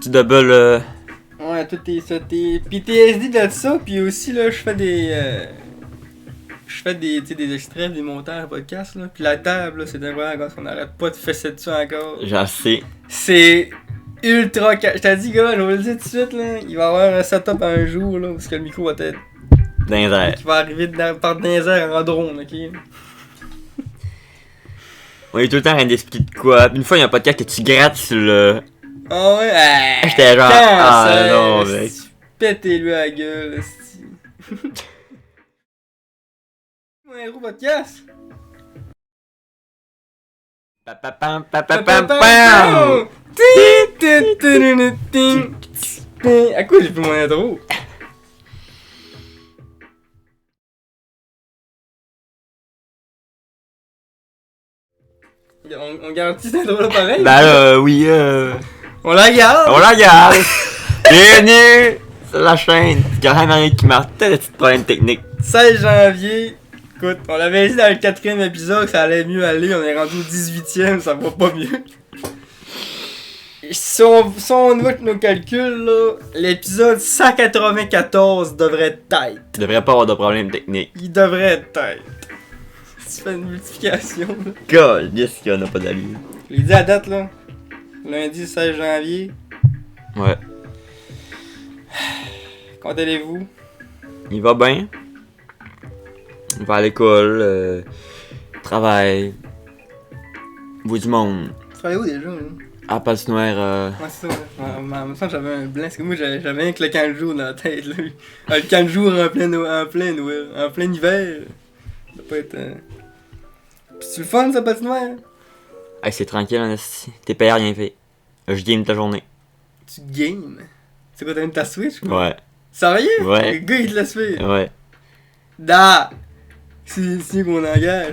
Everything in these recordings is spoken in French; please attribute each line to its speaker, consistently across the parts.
Speaker 1: petit double.
Speaker 2: Ouais, tout tes PTSD de ça, puis aussi là, je fais des. Je fais des extraits, des montages podcast là. Puis la table, là, c'est incroyable quand on arrête pas de fesser dessus encore.
Speaker 1: J'en sais.
Speaker 2: C'est ultra. Je t'ai dit, gars, je vais le dire tout de suite, là. Il va y avoir un setup un jour, là, où le micro va être.
Speaker 1: Dans les airs.
Speaker 2: Qui va arriver par dans les airs en drone, ok?
Speaker 1: On est tout le temps en train d'expliquer de quoi. Une fois, il y a un podcast que tu grattes sur le.
Speaker 2: Ah ouais?
Speaker 1: J'étais genre. Ah non, mec.
Speaker 2: Pétez-lui à la gueule, esti. Un héros podcast.
Speaker 1: Papapam.
Speaker 2: À quoi j'ai fait mon intro? On garantit cette intro là pareil?
Speaker 1: Ben là, oui,
Speaker 2: On la garde!
Speaker 1: on la garde! Bienvenue sur la chaîne. Il y a rien qui m'a peut-être des petits problèmes techniques.
Speaker 2: 16 janvier. Écoute, on l'avait dit dans le 4e épisode que ça allait mieux aller. On est rendu au 18e, ça va pas mieux. Si on voit nos calculs, là, l'épisode 194 devrait être tight.
Speaker 1: Tu devrais pas avoir de problème technique.
Speaker 2: Il devrait être tight. Si tu fais une multiplication, là.
Speaker 1: God, yes, qu'il y en a pas d'allure.
Speaker 2: Je l'ai dit à date, là. Lundi 16 janvier.
Speaker 1: Ouais.
Speaker 2: Comment allez-vous?
Speaker 1: Il va bien. Il va à l'école, travail. Voit du monde.
Speaker 2: Tu travailles où déjà, là?
Speaker 1: À patinoire,
Speaker 2: Ouais, c'est ça. En même temps, j'avais un blanc. Parce que moi, j'avais rien que le camp de jour dans la tête, là. Le camp de jour en plein hiver. Ça peut être. Pis c'est le fun, ça, patinoire?
Speaker 1: Hey, c'est tranquille, en esti. T'es payé, rien fait. Je game ta journée.
Speaker 2: Tu games? C'est quoi, t'as une ta Switch, quoi?
Speaker 1: Ouais.
Speaker 2: Sérieux?
Speaker 1: Ouais.
Speaker 2: Le gars, il te laisse faire.
Speaker 1: Ouais.
Speaker 2: Da! C'est ici qu'on engage.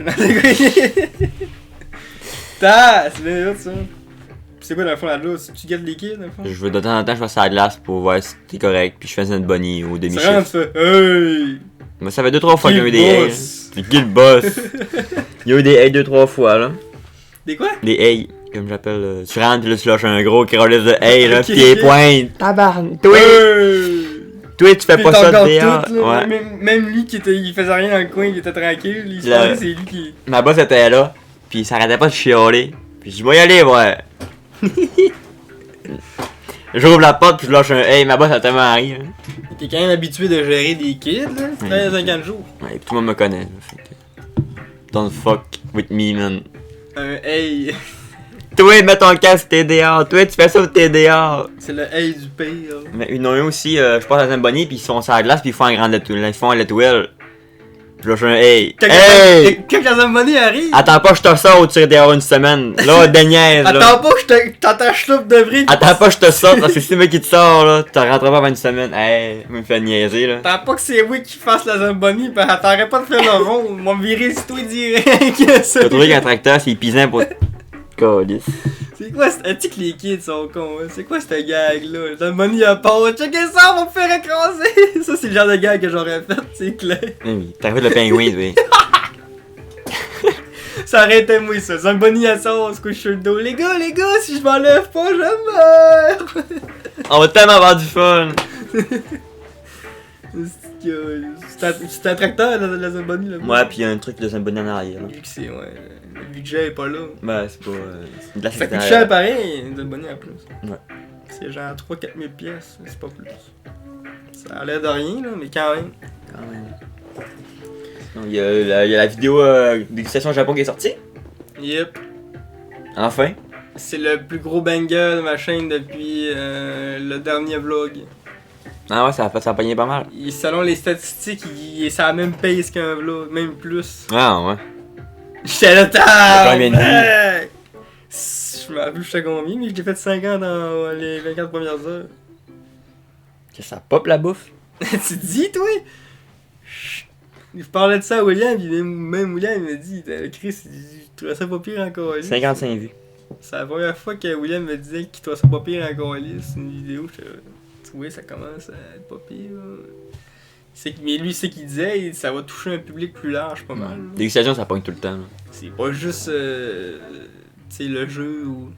Speaker 2: Da! C'est bien hot, ça. Pis c'est quoi, dans le fond, là-dedans? Tu guettes les kids, dans le fond?
Speaker 1: Je veux de temps en temps, je passe à la glace pour voir si t'es correct, puis je fais une bunny au
Speaker 2: C'est vraiment, tu
Speaker 1: demi-chiffre.
Speaker 2: fais hey!
Speaker 1: Mais ça fait 2-3 fois qu'il y a eu des
Speaker 2: Kill
Speaker 1: hays.
Speaker 2: boss.
Speaker 1: C'est qui le boss? Il y a eu des hays 2-3 fois, là.
Speaker 2: Des quoi?
Speaker 1: Des hays, comme j'appelle. Tu rentres, pis là, tu lâches un gros calice de hays, là,
Speaker 2: Ok,
Speaker 1: pis t'es
Speaker 2: ok.
Speaker 1: pointes. Tabarn. Toi,
Speaker 2: Hey!
Speaker 1: toi, tu fais
Speaker 2: Puis
Speaker 1: pas
Speaker 2: t'as
Speaker 1: ça
Speaker 2: encore
Speaker 1: de dehors.
Speaker 2: tout, là.
Speaker 1: Ouais.
Speaker 2: Même lui il faisait rien dans le coin, il était tranquille, il se
Speaker 1: Là.
Speaker 2: pensait que c'est lui qui.
Speaker 1: Ma boss était là, pis il s'arrêtait pas de chialer. Pis je vais y aller, ouais. J'ouvre la porte, pis je lâche un hey, ma boss a tellement ri. Hein.
Speaker 2: T'es quand même habitué de gérer des kids, là. Tu travailles à 50 jours.
Speaker 1: Ouais, pis tout le monde me connaît. Là, fait que... Don't fuck with me, man.
Speaker 2: Hey!
Speaker 1: Toi, mets ton casque, t'es dehors. Toi, tu fais ça ou t'es dehors.
Speaker 2: C'est le hey du pire.
Speaker 1: Mais ils ont eu aussi, je passe dans un bonnet, pis ils sont sur la glace, pis ils font un grand letouille. Ils font un letouille. Pis là, je fais un hey. Hey!
Speaker 2: Quand la monnaie arrive!
Speaker 1: Attends pas, je te sors ou tu dehors une semaine. Là, déniaise, là.
Speaker 2: Attends pas que je t'entends chloupe de vrai!
Speaker 1: Attends pas, je te sors, parce que si c'est moi qui te sors, là, tu rentreras pas avant une semaine. Hey, me fait niaiser, là.
Speaker 2: Attends pas que c'est moi qui fasse la Zamboni, pis t'arrêtes pas de faire le rond, ils m'ont viré sur toi direct!
Speaker 1: T'as trouvé qu'un tracteur, c'est épuisant pour. Calice.
Speaker 2: C'est quoi cette. Tu sais que les kids sont cons, hein? C'est quoi cette gag là? Zamboni à part, checkez ça, on va me faire écraser! Ça, c'est le genre de gag que j'aurais fait, c'est clair.
Speaker 1: Oui, t'as fait le pingouin, oui.
Speaker 2: Ça aurait été moi ça, Zamboni à sauce, couche sur le dos. Les gars, si je m'enlève pas, je meurs!
Speaker 1: On va tellement avoir du fun.
Speaker 2: C'est un tracteur la Zamboni là.
Speaker 1: Ouais, pis y'a un truc de Zamboni en arrière, là.
Speaker 2: Vu que c'est, ouais. Le budget est pas là.
Speaker 1: Ben, c'est pas. C'est de la
Speaker 2: Ça coûte cher pareil, une Zamboni en plus.
Speaker 1: Ouais.
Speaker 2: C'est genre 3-4 000 pièces, c'est pas plus. Ça a l'air de rien là, mais quand même.
Speaker 1: Quand même. Sinon, il y a la vidéo dégustation Japon qui est sortie.
Speaker 2: Yep.
Speaker 1: Enfin.
Speaker 2: C'est le plus gros banger de ma chaîne depuis le dernier vlog.
Speaker 1: Ah ouais, ça a pogné pas mal.
Speaker 2: Selon les statistiques, il est sur la même pace qu'un vlog, même plus.
Speaker 1: Ah ouais.
Speaker 2: J'étais là,
Speaker 1: Combien de
Speaker 2: tabarnak! Je me rappelle j'étais combien, mais je l'ai fait 50 dans les 24 premières heures.
Speaker 1: Que ça pop la bouffe.
Speaker 2: Tu dis, toi? Je parlais de ça à William, puis même William il m'a dit, Chris, il trouvait ça pas pire encore.
Speaker 1: 55 vues.
Speaker 2: C'est la première fois que William me disait qu'il trouvait ça pas pire encore. C'est une vidéo, tu vois, ça commence à être pas pire. Mais lui, c'est qu'il disait, ça va toucher un public plus large, pas mal.
Speaker 1: Dégustation, ça pogne tout le temps. Là.
Speaker 2: C'est pas juste, tu sais, le jeu ou...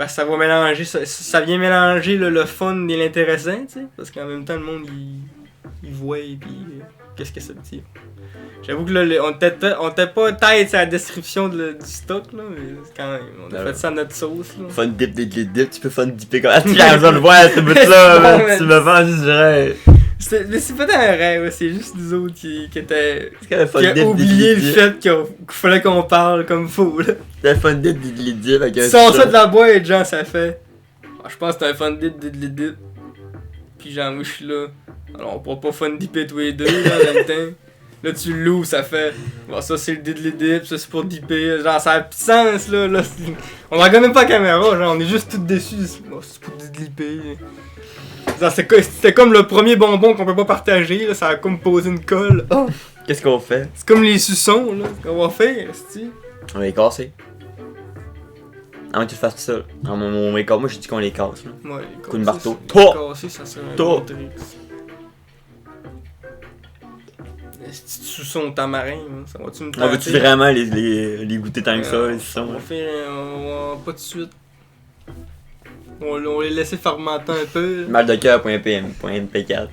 Speaker 2: Parce que ça va mélanger, ça vient mélanger le fun et l'intéressant, tu sais. Parce qu'en même temps, le monde, il voit et puis qu'est-ce que ça veut dire. J'avoue que là, on était pas tête sur la description du stock, là, mais quand même, on a fait ça à notre sauce, là.
Speaker 1: Fun dip, tu peux fun dipper comme... Ah, tu as besoin de voir ce bout-là, tu me vends juste, je dirais...
Speaker 2: Mais c'est pas un rêve, c'est juste nous autres qui étaient... Qui
Speaker 1: a
Speaker 2: oublié le fait qu'il fallait qu'on parle comme fou, là.
Speaker 1: C'est un fun dip dip avec un...
Speaker 2: Sors ça de la boîte, genre, ça fait... Je pense que c'est un fun dip. Puis genre, moi, je suis là. Alors, on pourra pas fun dipper tous les deux, là, en même temps. Là, tu l'ouvres, ça fait. Bon, ça, c'est le dip, ça, c'est pour dipper. Genre, ça a plus de sens, là. On regarde même pas la caméra, genre, on est juste tous déçus. Bon, c'est pour dipper. Genre, c'était comme le premier bonbon qu'on peut pas partager, là. Ça a comme posé une colle. Oh.
Speaker 1: Qu'est-ce qu'on fait?
Speaker 2: C'est comme les suçons, là. Ce qu'on va faire, c'est-tu?
Speaker 1: On va les casser. Ah, mais tu fasses tout seul. Non, moi, j'ai dit qu'on les casse, là.
Speaker 2: Ouais,
Speaker 1: coup de marteau.
Speaker 2: Casser, ça serait un bon truc. Si tu suçons tamarin, ça va-tu me tenter?
Speaker 1: On veut-tu vraiment les goûter tant que ça, les suçons?
Speaker 2: On va faire pas de suite. On va les laisser fermenter un peu.
Speaker 1: Mal de cœur.mp4.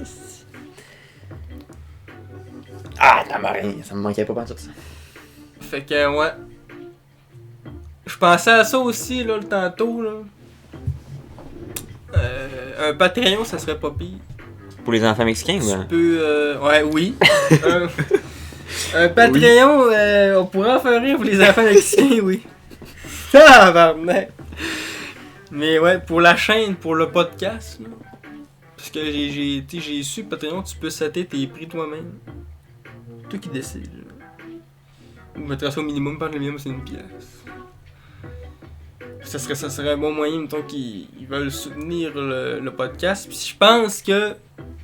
Speaker 1: Ah, tamarin, ça me manquait pas pendant tout ça.
Speaker 2: Fait que, ouais. Je pensais à ça aussi, là, le tantôt, là. Un Patreon, ça serait pas pire.
Speaker 1: Pour les enfants mexicains,
Speaker 2: Tu
Speaker 1: ou
Speaker 2: peux, ouais, oui. Un Patreon, on pourrait en faire rire pour les enfants mexicains, oui. Ah, pardon. Mais ouais, pour la chaîne, pour le podcast, là. Parce que j'ai su que Patreon, tu peux setter tes prix toi-même. Toi qui décides, là. Ou mettre ça au minimum, par le minimum, c'est 1$. Ça serait un bon moyen, mettons, qu'ils veulent soutenir le podcast. Puis je pense que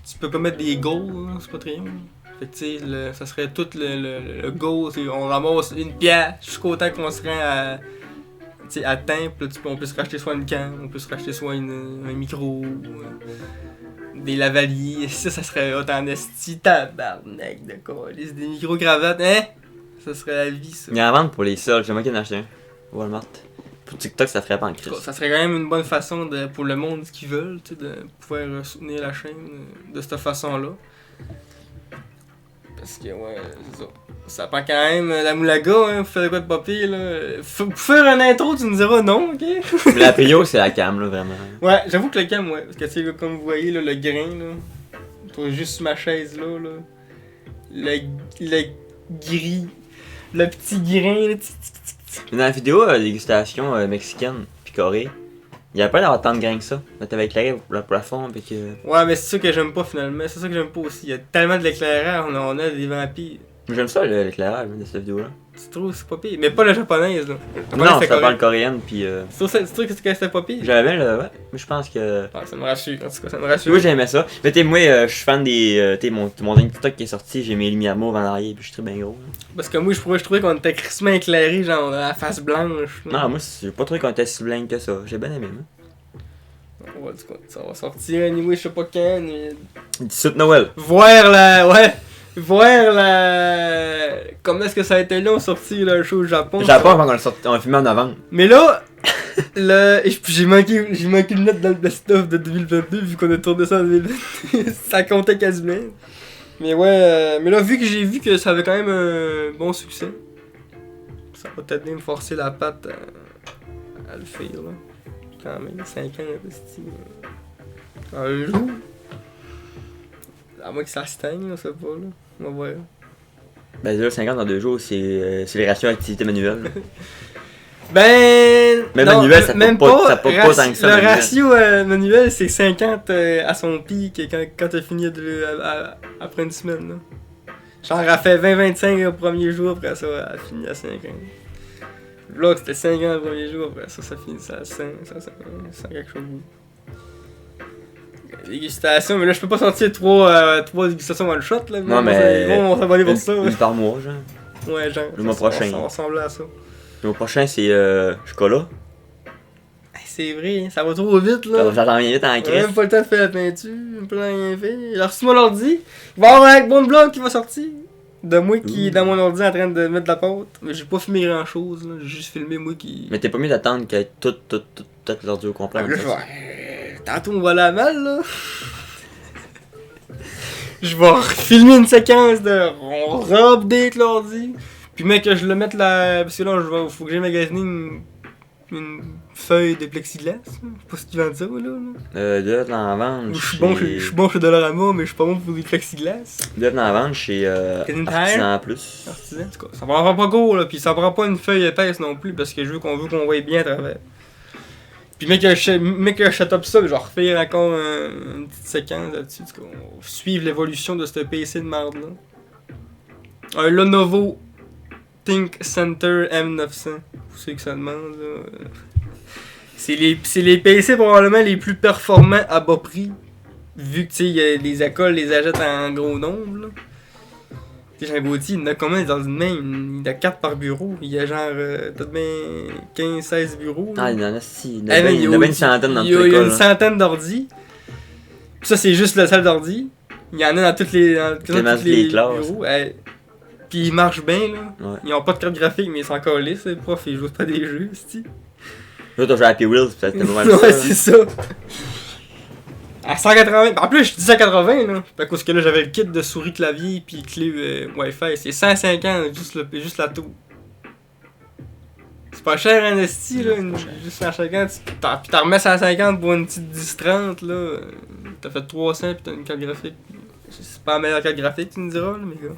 Speaker 2: tu peux pas mettre des goals, hein, c'est pas très bien. Fait que tu sais, ça serait tout le goal, on ramasse 1$ jusqu'au temps qu'on serait à temps, puis là, on peut se racheter soit une canne, on peut se racheter soit un micro, des lavaliers. Ça serait hot en esti, tabarnak de quoi. Des micro-cravates, hein? Ça serait la vie, ça.
Speaker 1: Il y en a à vendre pour les sols, j'aimerais qu'il y en ait un. Walmart. Pour TikTok, ça ferait pas en crise.
Speaker 2: Ça serait quand même une bonne façon pour le monde qui veulent, de pouvoir soutenir la chaîne de cette façon-là. Parce que, ouais, c'est ça. Ça prend quand même la moulaga, hein, vous faites quoi de papier, là. Pour faire un intro, tu nous diras non, ok?
Speaker 1: Mais la prio, c'est la cam, là, vraiment.
Speaker 2: Ouais, j'avoue que le cam, ouais. Parce que, tu sais, comme vous voyez, là, le grain, là. Je trouve juste sur ma chaise, là. Le gris. Le petit grain, là.
Speaker 1: Dans la vidéo dégustation mexicaine pis Corée, il y avait pas d'avoir tant de grains que ça. Là, t'avais éclairé le plafond pis que...
Speaker 2: Ouais, mais c'est ça que j'aime pas finalement. C'est ça que j'aime pas aussi. Il y a tellement de l'éclairage, on a des vampires.
Speaker 1: J'aime ça l'éclairage de cette vidéo-là.
Speaker 2: Tu trouves c'est pas pire? Mais pas la japonaise, là.
Speaker 1: Non, ça parle coréenne pis...
Speaker 2: Tu trouves que c'était pas pire?
Speaker 1: J'avais bien le... Ouais, mais je pense que...
Speaker 2: Ah, ça me rassure, en tout cas, ça me rassure.
Speaker 1: Moi j'aimais ça. Mais t'sais, moi je suis fan des... t'sais, mon dernier TikTok qui est sorti, j'ai mis lumières mauves en arrière pis je suis très bien gros.
Speaker 2: Parce que moi je trouvais qu'on était crissement éclairé, genre à la face blanche.
Speaker 1: Non, moi j'ai pas trouvé qu'on était si blanc que ça. J'ai bien aimé, moi.
Speaker 2: Ouais, du coup, ça va sortir anyway, je sais pas quand, mais...
Speaker 1: 17 Noël.
Speaker 2: Voir la... Comment est-ce que ça a été long sorti le show au Japon?
Speaker 1: Japon avant qu'on l'a filmé en novembre.
Speaker 2: Mais là, j'ai manqué une note dans le best-of de 2022 vu qu'on a tourné ça en 2022. Ça comptait quasiment. Mais ouais, mais là, vu que j'ai vu que ça avait quand même un bon succès, ça va peut-être bien me forcer la patte à le faire, là. Quand même, 5 ans investi. Un jour. À moins que ça se teigne, là, ça va, là. On va voir.
Speaker 1: Ben, 2,50 dans 2 jours, c'est les ratios activité manuelle.
Speaker 2: Ben.
Speaker 1: Même
Speaker 2: non,
Speaker 1: manuel, ça
Speaker 2: même
Speaker 1: pas tant que ça.
Speaker 2: Le manuel. Ratio manuel, c'est 50 à son pic quand t'as fini après une semaine. Là. Genre, elle a fait 20-25 au premier jour, après ça, elle a fini à 50. Là, c'était 50 le premier jour, après ça finit à 100 quelque chose. Dégustation, mais là je peux pas sortir 3 dégustations one shot là.
Speaker 1: Non, mais.
Speaker 2: Ils vont s'abonner pour ça.
Speaker 1: Une par mois, genre.
Speaker 2: Ouais, genre.
Speaker 1: Le mois prochain.
Speaker 2: Ça ressemble à ça.
Speaker 1: Le mois prochain, c'est chocolat.
Speaker 2: Hey, c'est vrai, ça va trop vite là.
Speaker 1: J'attends bien vite en
Speaker 2: On a
Speaker 1: crise.
Speaker 2: même pas le temps de faire la peinture, même pas rien fait. Alors, si moi leur dis, il va y avoir un bon blog qui va sortir. de moi qui est dans mon ordi en train de mettre de la pâte. Mais j'ai pas filmé grand chose, là. J'ai juste filmé moi qui.
Speaker 1: Mais t'es pas mieux d'attendre qu'il y ait tout l'ordi au complet.
Speaker 2: Ah, là, je tantôt on va aller à mal, là. Je vais filmer une séquence de. On re-update l'ordi. Puis, mec, que je le mette là. Parce que là, faut que j'ai magasiné une feuille de plexiglas. Je sais pas ce qu'ils vendent ça, là.
Speaker 1: Doivent en vendre.
Speaker 2: Je suis bon chez Dollarama, mais je suis pas bon pour des plexiglas.
Speaker 1: Doivent en vendre chez Artisan Plus.
Speaker 2: Artisan, en tout cas. Ça prend pas gros, là. Puis, ça prend pas une feuille épaisse non plus. Parce que je veux qu'on voit bien à travers. Puis mec, que je setup ça, je vais refaire encore une petite séquence là-dessus. On va suivre l'évolution de ce PC de merde là. Un Lenovo ThinkCentre M900. Pour ceux qui se demandent là. C'est les PC probablement les plus performants à bas prix. Vu que les écoles les achètent en gros nombre là. Jean Gauthier, il en a combien dans une main? Il en a 4 par bureau. Il y a genre peut-être bien 15-16 bureaux.
Speaker 1: Ah, il y en a si. Il y en a bien une centaine dans toute l'école.
Speaker 2: Il y a une centaine d'ordi. Puis ça, c'est juste la salle d'ordi. Il y en a dans toutes les
Speaker 1: classes.
Speaker 2: Bureaux. Puis ils marchent bien, là.
Speaker 1: Ouais.
Speaker 2: Ils ont pas de carte graphique, mais ils sont encore lisses. Les profs, ils jouent pas des jeux, c'ti.
Speaker 1: Là, t'as joué à Happy Wheels, peut-être que
Speaker 2: ouais, ça, c'est ça. À 180, en plus je dis 180 là, parce que là j'avais le kit de souris clavier puis clé Wi-Fi, c'est 150 juste la tour. C'est pas cher un esti là, juste 150, puis t'en remets 150 pour une petite 10-30 là, t'as fait 300 puis t'as une carte graphique. C'est pas la meilleure carte graphique tu me diras là, mais gars.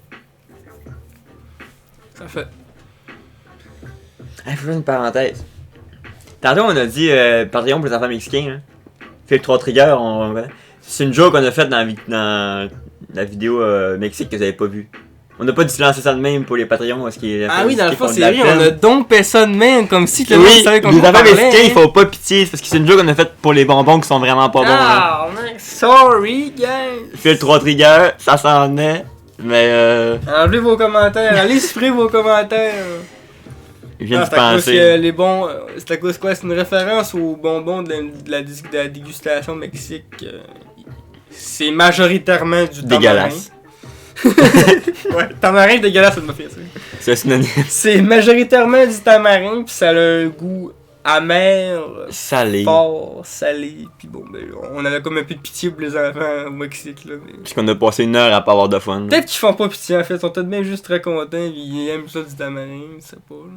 Speaker 2: Ça fait.
Speaker 1: Faut faire une parenthèse. Tantôt on a dit Patreon pour les enfants mexicains hein. Fait le 3 triggers, c'est une joke qu'on a faite dans la vidéo Mexique que vous avez pas vue. On n'a pas dû lancer ça de même pour les Patreons parce qu'il
Speaker 2: Ah oui, dans le fond, c'est vrai, on a dompé ça de même comme si
Speaker 1: le monde savait qu'on parlait. Les enfants mexicains, ils font pas pitié parce que c'est une joke qu'on a faite pour les bonbons qui sont vraiment pas bons.
Speaker 2: Ah, mec, sorry, gang!
Speaker 1: Fait le 3 triggers, ça s'en est, mais
Speaker 2: enlevez vos commentaires, allez supprimer vos commentaires!
Speaker 1: Je viens de
Speaker 2: c'est
Speaker 1: penser.
Speaker 2: Les bons. C'est à cause quoi? C'est une référence aux bonbons de la dégustation Mexique. C'est majoritairement du
Speaker 1: dégueulasse.
Speaker 2: Ouais, tamarin dégueulasse, ça m'a fait ça.
Speaker 1: C'est synonyme.
Speaker 2: C'est majoritairement du tamarin, pis ça a un goût amer,
Speaker 1: salé.
Speaker 2: Fort, salé. Pis bon, ben, on avait comme un peu de pitié pour les enfants au Mexique, là. Mais...
Speaker 1: Parce qu'on a passé une heure à pas avoir de fun.
Speaker 2: Peut-être qu'ils font pas pitié en fait, ils sont peut-être bien juste très contents, pis ils aiment ça du tamarin, je sais pas, là.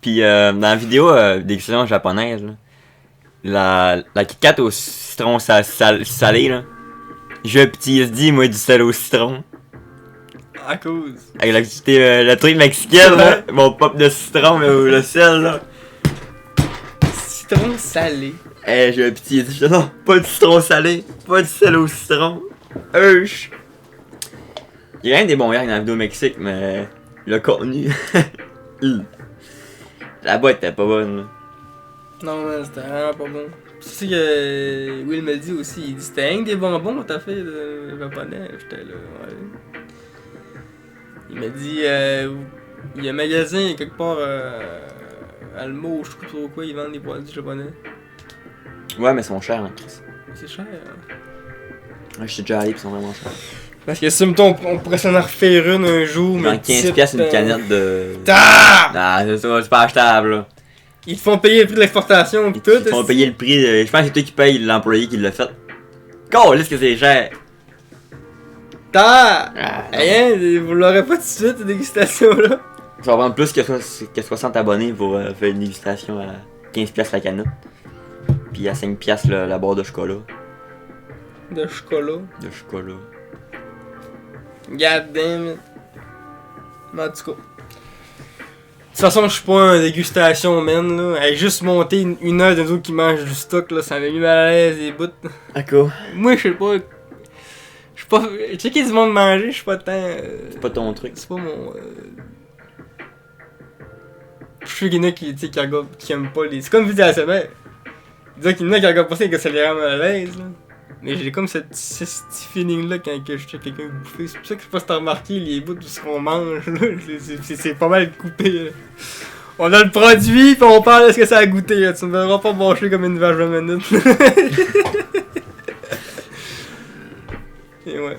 Speaker 1: Puis dans la vidéo d'excellence japonaise, là, la Kit Kat au citron salé, là, j'ai un petit SD, moi, du sel au citron.
Speaker 2: À cause.
Speaker 1: Avec le truc mexicain, là, mon pop de citron, mais le sel, là.
Speaker 2: Citron salé.
Speaker 1: J'ai un petit SD, je dis non, pas de citron salé, pas de sel au citron. Il y a rien des bons rires dans la vidéo Mexique, mais le contenu. La boîte était pas bonne là.
Speaker 2: Non mais c'était vraiment pas bon. C'est ça que Will me dit aussi, il dit c'était rien que des bonbons que t'as fait de japonais, j'étais là, ouais. Il m'a dit il y a un magasin quelque part Almo, je sais pas trop quoi, ils vendent des produits japonais.
Speaker 1: Ouais mais ils sont chers hein, Chris.
Speaker 2: C'est cher hein.
Speaker 1: Ouais j'étais déjà allé pis ils sont vraiment chers.
Speaker 2: Parce que si mettons on pourrait s'en refaire une un jour, mais.
Speaker 1: Dans 15$ une canette de.
Speaker 2: Ah!
Speaker 1: C'est pas achetable là.
Speaker 2: Ils te font payer le prix de l'exportation pis tout.
Speaker 1: Ils te font payer le prix, je pense que c'est toi qui paye l'employé qui l'a fait. Qu'est-ce que c'est cher!
Speaker 2: Rien, vous l'aurez pas tout de suite cette dégustation là.
Speaker 1: Je vais vendre plus que 60 abonnés pour faire une dégustation à 15$ la canette. Puis à 5$ la barre de chocolat.
Speaker 2: De chocolat.
Speaker 1: De chocolat.
Speaker 2: God damn it. Mais en tout cas. De toute façon, je suis pas un dégustation, man, là. Hey, juste monter une heure d'un autre qui mange du stock, là, ça m'a mis mal à l'aise, les bouts.
Speaker 1: D'accord.
Speaker 2: Moi, je sais pas. Je suis pas. Checker du monde manger, je suis pas tant.
Speaker 1: C'est pas ton truc.
Speaker 2: C'est pas mon. Je sais qu'il y en a qui regardent, qui aiment pas les. C'est comme vidéo à la semaine. Il dit qu'il y en a qui regardent pas ça et que ça les rend mal à l'aise, là. Mais j'ai comme ce petit feeling là quand je check quelqu'un bouffer. C'est pour ça que je sais pas si t'as remarqué les bouts de ce qu'on mange là. C'est pas mal coupé là. On a le produit pis on parle de ce que ça a goûté là. Tu me verras pas brancher comme une vache de minute. Et ouais.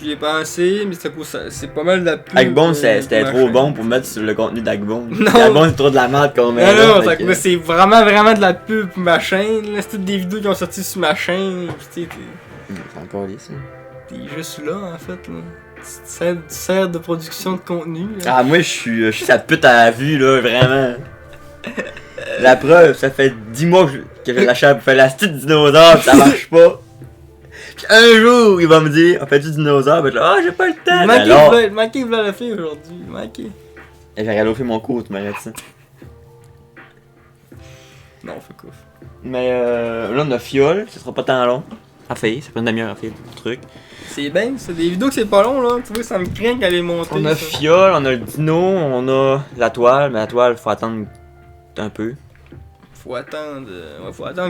Speaker 2: J'y ai pensé, mais c'est pas mal de la pub.
Speaker 1: Hackbone, c'était
Speaker 2: machin.
Speaker 1: trop bon pour mettre sur le contenu d'Hackbone.
Speaker 2: Non.
Speaker 1: Hackbone, c'est trop de la merde qu'on met.
Speaker 2: Non,
Speaker 1: là, fait que-
Speaker 2: c'est vraiment de la pub pour ma chaîne. Là, c'est toutes des vidéos qui ont sorti sur ma chaîne. Tu sais,
Speaker 1: C'est encore lisse, ça.
Speaker 2: t'es juste là, en fait. Là. Tu sers de production de contenu. Là.
Speaker 1: Ah, moi, je suis sa pute à la vue, là, vraiment. La preuve, ça fait 10 mois que je l'achète pour faire la petite dinosaure, pis ça marche pas. Pis un jour, il va me dire, on fait du dinosaure, pis je là, j'ai pas le temps.
Speaker 2: Il manquait de le faire aujourd'hui. Il manquait.
Speaker 1: Et j'ai regardé mon cours, tu m'arrêtes ça.
Speaker 2: Non, fait quoi.
Speaker 1: Mais là, on a Fiole, ça sera pas tant long. À faire, ça prend une demi-heure à faire le truc.
Speaker 2: C'est bien, c'est des vidéos que c'est pas long, là. Tu vois, ça me craint qu'elle est montée.
Speaker 1: On a
Speaker 2: ça.
Speaker 1: Fiole, on a le dino, on a la toile, mais la toile, faut attendre un peu.
Speaker 2: Faut attendre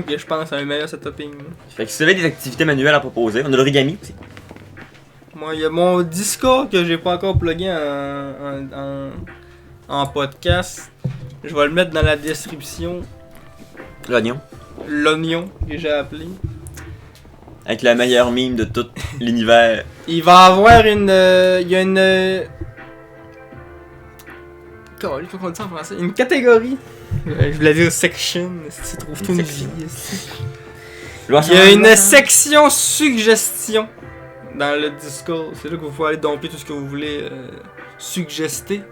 Speaker 2: que je pense à un meilleur setuping. Là.
Speaker 1: Fait que si vous avez des activités manuelles à proposer, on a l'origami aussi.
Speaker 2: Moi, il y a mon Discord que j'ai pas encore plugué en podcast. Je vais le mettre dans la description.
Speaker 1: L'oignon.
Speaker 2: L'oignon que j'ai appelé.
Speaker 1: Avec le meilleur meme de tout l'univers.
Speaker 2: Il va avoir il y a une. Comment on dit ça en français? Une catégorie. Je voulais dire section. Si tu trouves tout une vie. Il y a une section suggestion dans le Discord. C'est là que vous pouvez aller domper tout ce que vous voulez suggester.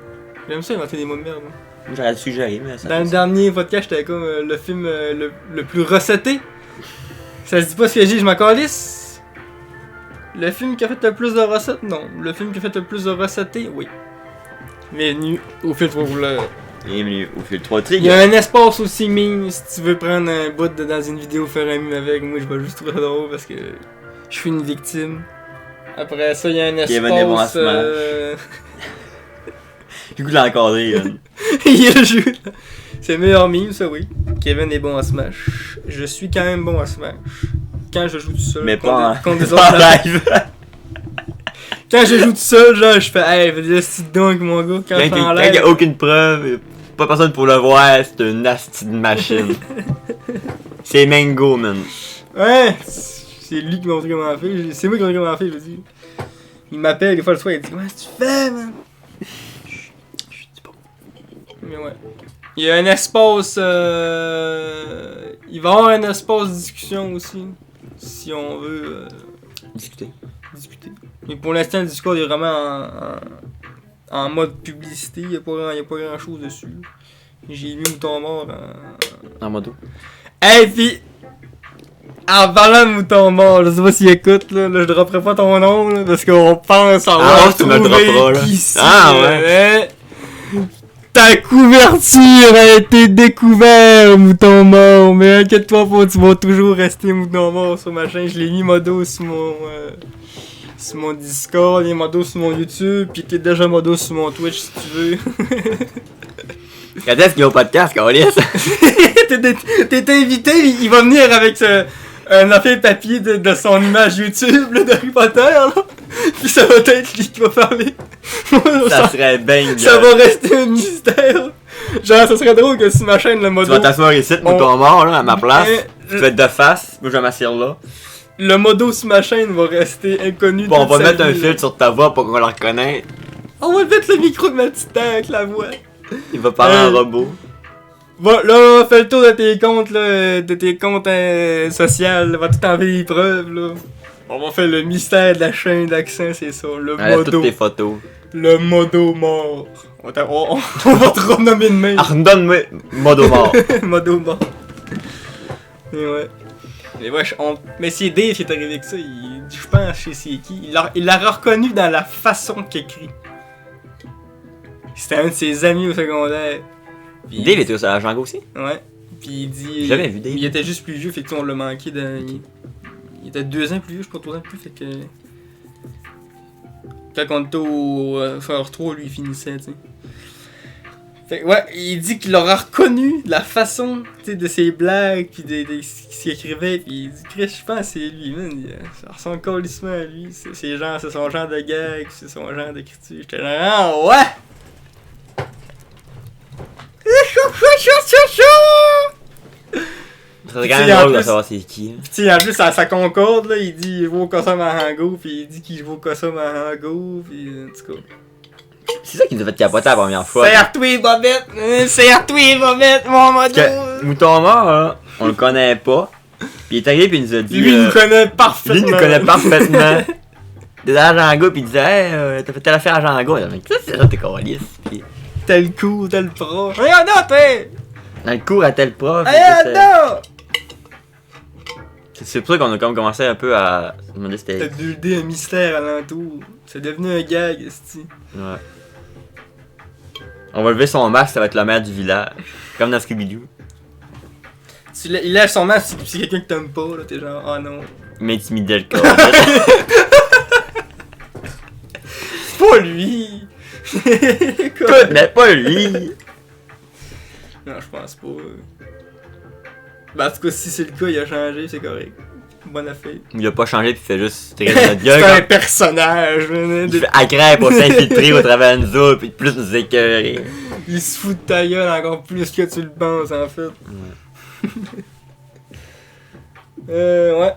Speaker 2: J'aime ça inventer des mots de merde. Hein.
Speaker 1: J'aurais suggéré, mais ça.
Speaker 2: Dans le dernier podcast, j'étais comme le film le plus recetté. Ça se dit pas ce que j'ai dit, je m'en calisse. Le film qui a fait le plus de recettes, non. Le film qui a fait le plus de recettes, oui. Bienvenue au filtre rouleur.
Speaker 1: Bienvenue au fil 3
Speaker 2: Il
Speaker 1: Trigger.
Speaker 2: y a un espace aussi mime si tu veux prendre un bout dans une vidéo, faire un mime avec. Moi, je vais juste trouver ça drôle parce que je suis une victime. Après ça, il y a un espace.
Speaker 1: Kevin est bon à Smash. Du coup, je l'ai encadré.
Speaker 2: Il joue. C'est le meilleur mime, ça, oui. Kevin est bon à Smash. Je suis quand même bon à Smash. Quand je joue tout seul.
Speaker 1: Mais
Speaker 2: contre
Speaker 1: pas en
Speaker 2: des
Speaker 1: pas
Speaker 2: autres.
Speaker 1: en live.
Speaker 2: Quand je joue tout seul, genre, je fais, hey, fais des astis de dingue, mon gars. Quand je suis en
Speaker 1: Quand il y
Speaker 2: live.
Speaker 1: a aucune preuve, pas personne pour le voir, c'est une nasty de machine. C'est Mango, man.
Speaker 2: Ouais, c'est lui qui m'a montré comment faire. C'est moi qui m'a montré comment faire, je veux dire. Il m'appelle des fois le soir, il dit, comment est-ce que tu fais, man? Mais ouais. Il y a un espace. Il va y avoir un espace discussion aussi. Si on veut
Speaker 1: Discuter.
Speaker 2: discuter. Mais pour l'instant, le Discord est vraiment en mode publicité. Il n'y a pas grand chose dessus. J'ai mis Mouton Mort
Speaker 1: En moto.
Speaker 2: Hey, pis. En parlant de Mouton Mort, je sais pas s'il écoute, là je dropperai pas ton nom, là, parce qu'on pense avoir
Speaker 1: tu me le dropperas, là.
Speaker 2: qui c'est,
Speaker 1: Ah, ouais.
Speaker 2: Ta couverture a été découverte, Mouton Mort, mais inquiète-toi pas, tu vas toujours rester Mouton Mort sur ma chaîne. Je l'ai mis modo sur mon Discord, il est modo sur mon YouTube, pis t'es déjà modo sur mon Twitch si tu veux.
Speaker 1: Quand est-ce qu'il y a au podcast, Carlis?
Speaker 2: T'es invité, il va venir avec un affaire papier de son image YouTube là, d'Harry Potter, là. Puis ça va être lui qui va parler.
Speaker 1: Ça serait bang.
Speaker 2: Ça va rester un mystère. Genre, ça serait drôle que si ma chaîne, le
Speaker 1: Tu
Speaker 2: modo...
Speaker 1: vas t'asseoir ici, mouton mort, là, à ma place. Tu vas
Speaker 2: Euh,
Speaker 1: être de face, moi je vais m'asseoir là.
Speaker 2: Le modo sur ma chaîne va rester inconnu.
Speaker 1: Bon, on va
Speaker 2: toute sa
Speaker 1: mettre un
Speaker 2: vie, là.
Speaker 1: filtre sur ta voix pour qu'on la reconnaisse.
Speaker 2: On va mettre le micro de ma petite dent avec la voix.
Speaker 1: Il va parler en robot.
Speaker 2: Bon, là, fais le tour de tes comptes, là, de tes comptes sociaux, là, va tout enlever les preuves, là. On va faire le mystère de la chaîne d'accent, c'est ça, le
Speaker 1: Enlève
Speaker 2: modo.
Speaker 1: toutes tes photos.
Speaker 2: Le modo mort. On va te renommer de même.
Speaker 1: Ah, redonne-moi modo mort.
Speaker 2: Modo mort. Mais ouais. Mais ouais, mais c'est Dave qui est arrivé avec ça, je pense, je sais c'est qui. Il l'a reconnu dans la façon qu'il écrit. C'était un de ses amis au secondaire. Puis
Speaker 1: Dave était à Django aussi?
Speaker 2: Ouais. Puis il dit.
Speaker 1: J'ai jamais vu Dave.
Speaker 2: Il était juste plus vieux, fait que on l'a manqué il était 2 ans plus vieux, je sais pas 3 ans plus, fait que. Quand on était au Faire 3, lui il finissait, tu sais. Fait que, ouais, il dit qu'il aura reconnu la façon, tu sais, de ses blagues, pis de ce qu'il écrivait, pis il dit, Chris, je pense que c'est lui, man. Ça ressemble colissement à lui, c'est son genre de gag, c'est son genre d'écriture. J'étais genre, ah ouais!
Speaker 1: Ça serait quand même drôle de savoir c'est qui. Hein.
Speaker 2: Tu sais, en plus, à sa concorde, là, il dit je vais au Cossum à Hango, puis il dit qu'il va au Cossum à Hango, puis en tout cas.
Speaker 1: C'est ça qui nous a fait capoter la première fois.
Speaker 2: Serre-toi, Bobette! Serre-toi, Bobette, mon modo!
Speaker 1: Mouton mort, là, on le connaît pas. Puis il est arrivé, puis il nous a dit.
Speaker 2: Lui, il nous connaît parfaitement.
Speaker 1: Lui, il nous connaît parfaitement. Il était à Django, puis il disait, hey, t'as fait telle affaire à Django. Il dit, c'est ça, t'es câlisse. Puis.
Speaker 2: Tel coup, tel prof. Regarde, toi!
Speaker 1: Dans le cours à tel prof.
Speaker 2: Regarde!
Speaker 1: C'est pour ça qu'on a comme commencé un peu à se demander si c'était.
Speaker 2: T'as buildé un mystère alentour. C'est devenu un gag, esti.
Speaker 1: Ouais. On va lever son masque, ça va être le maire du village. Comme dans Scooby-Doo.
Speaker 2: Il lève son masque si c'est quelqu'un que t'aimes pas, là, t'es genre, oh non.
Speaker 1: Il m'intimidait le corps.
Speaker 2: C'est pas lui!
Speaker 1: Écoute, mais pas lui!
Speaker 2: Non, je pense pas. Ben, en tout cas, si c'est le cas, il a changé, c'est correct. Bonne affaire.
Speaker 1: Il a pas changé pis il fait juste tirer de notre gueule.
Speaker 2: C'est un personnage, man.
Speaker 1: Il fait agrès pour s'infiltrer au travers de nous autres pis plus nous écœurer.
Speaker 2: Il se fout de ta gueule encore plus que tu le penses, en fait. Ouais.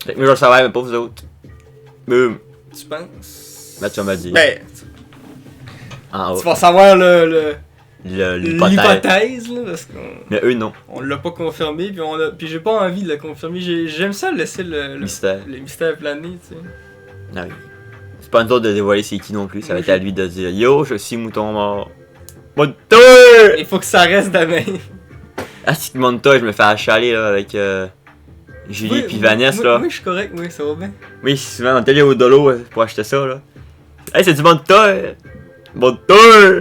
Speaker 1: Fait que moi je le savais, mais pas vous autres. Boum.
Speaker 2: Tu penses?
Speaker 1: Ben tu m'as dit.
Speaker 2: Ben,
Speaker 1: En haut.
Speaker 2: tu vas savoir
Speaker 1: L'hypothèse.
Speaker 2: là, parce qu'on
Speaker 1: Mais eux non.
Speaker 2: on l'a pas confirmé, puis j'ai pas envie de le confirmer. J'aime ça laisser le
Speaker 1: Mystère.
Speaker 2: mystère planer, tu sais.
Speaker 1: Ah oui. C'est pas nous autres de dévoiler c'est qui non plus, ça va être à lui de dire yo, je suis mouton mort. Mouton!
Speaker 2: Il faut que ça reste de même.
Speaker 1: Ah, si tu montes toi, je me fais achaler là avec Julie
Speaker 2: Oui,
Speaker 1: pis Vanessa là.
Speaker 2: Oui, je suis correct, oui, ça va bien.
Speaker 1: Oui, souvent on était allé au Dolo pour acheter ça là. Hey, c'est du Montoy! Montoy!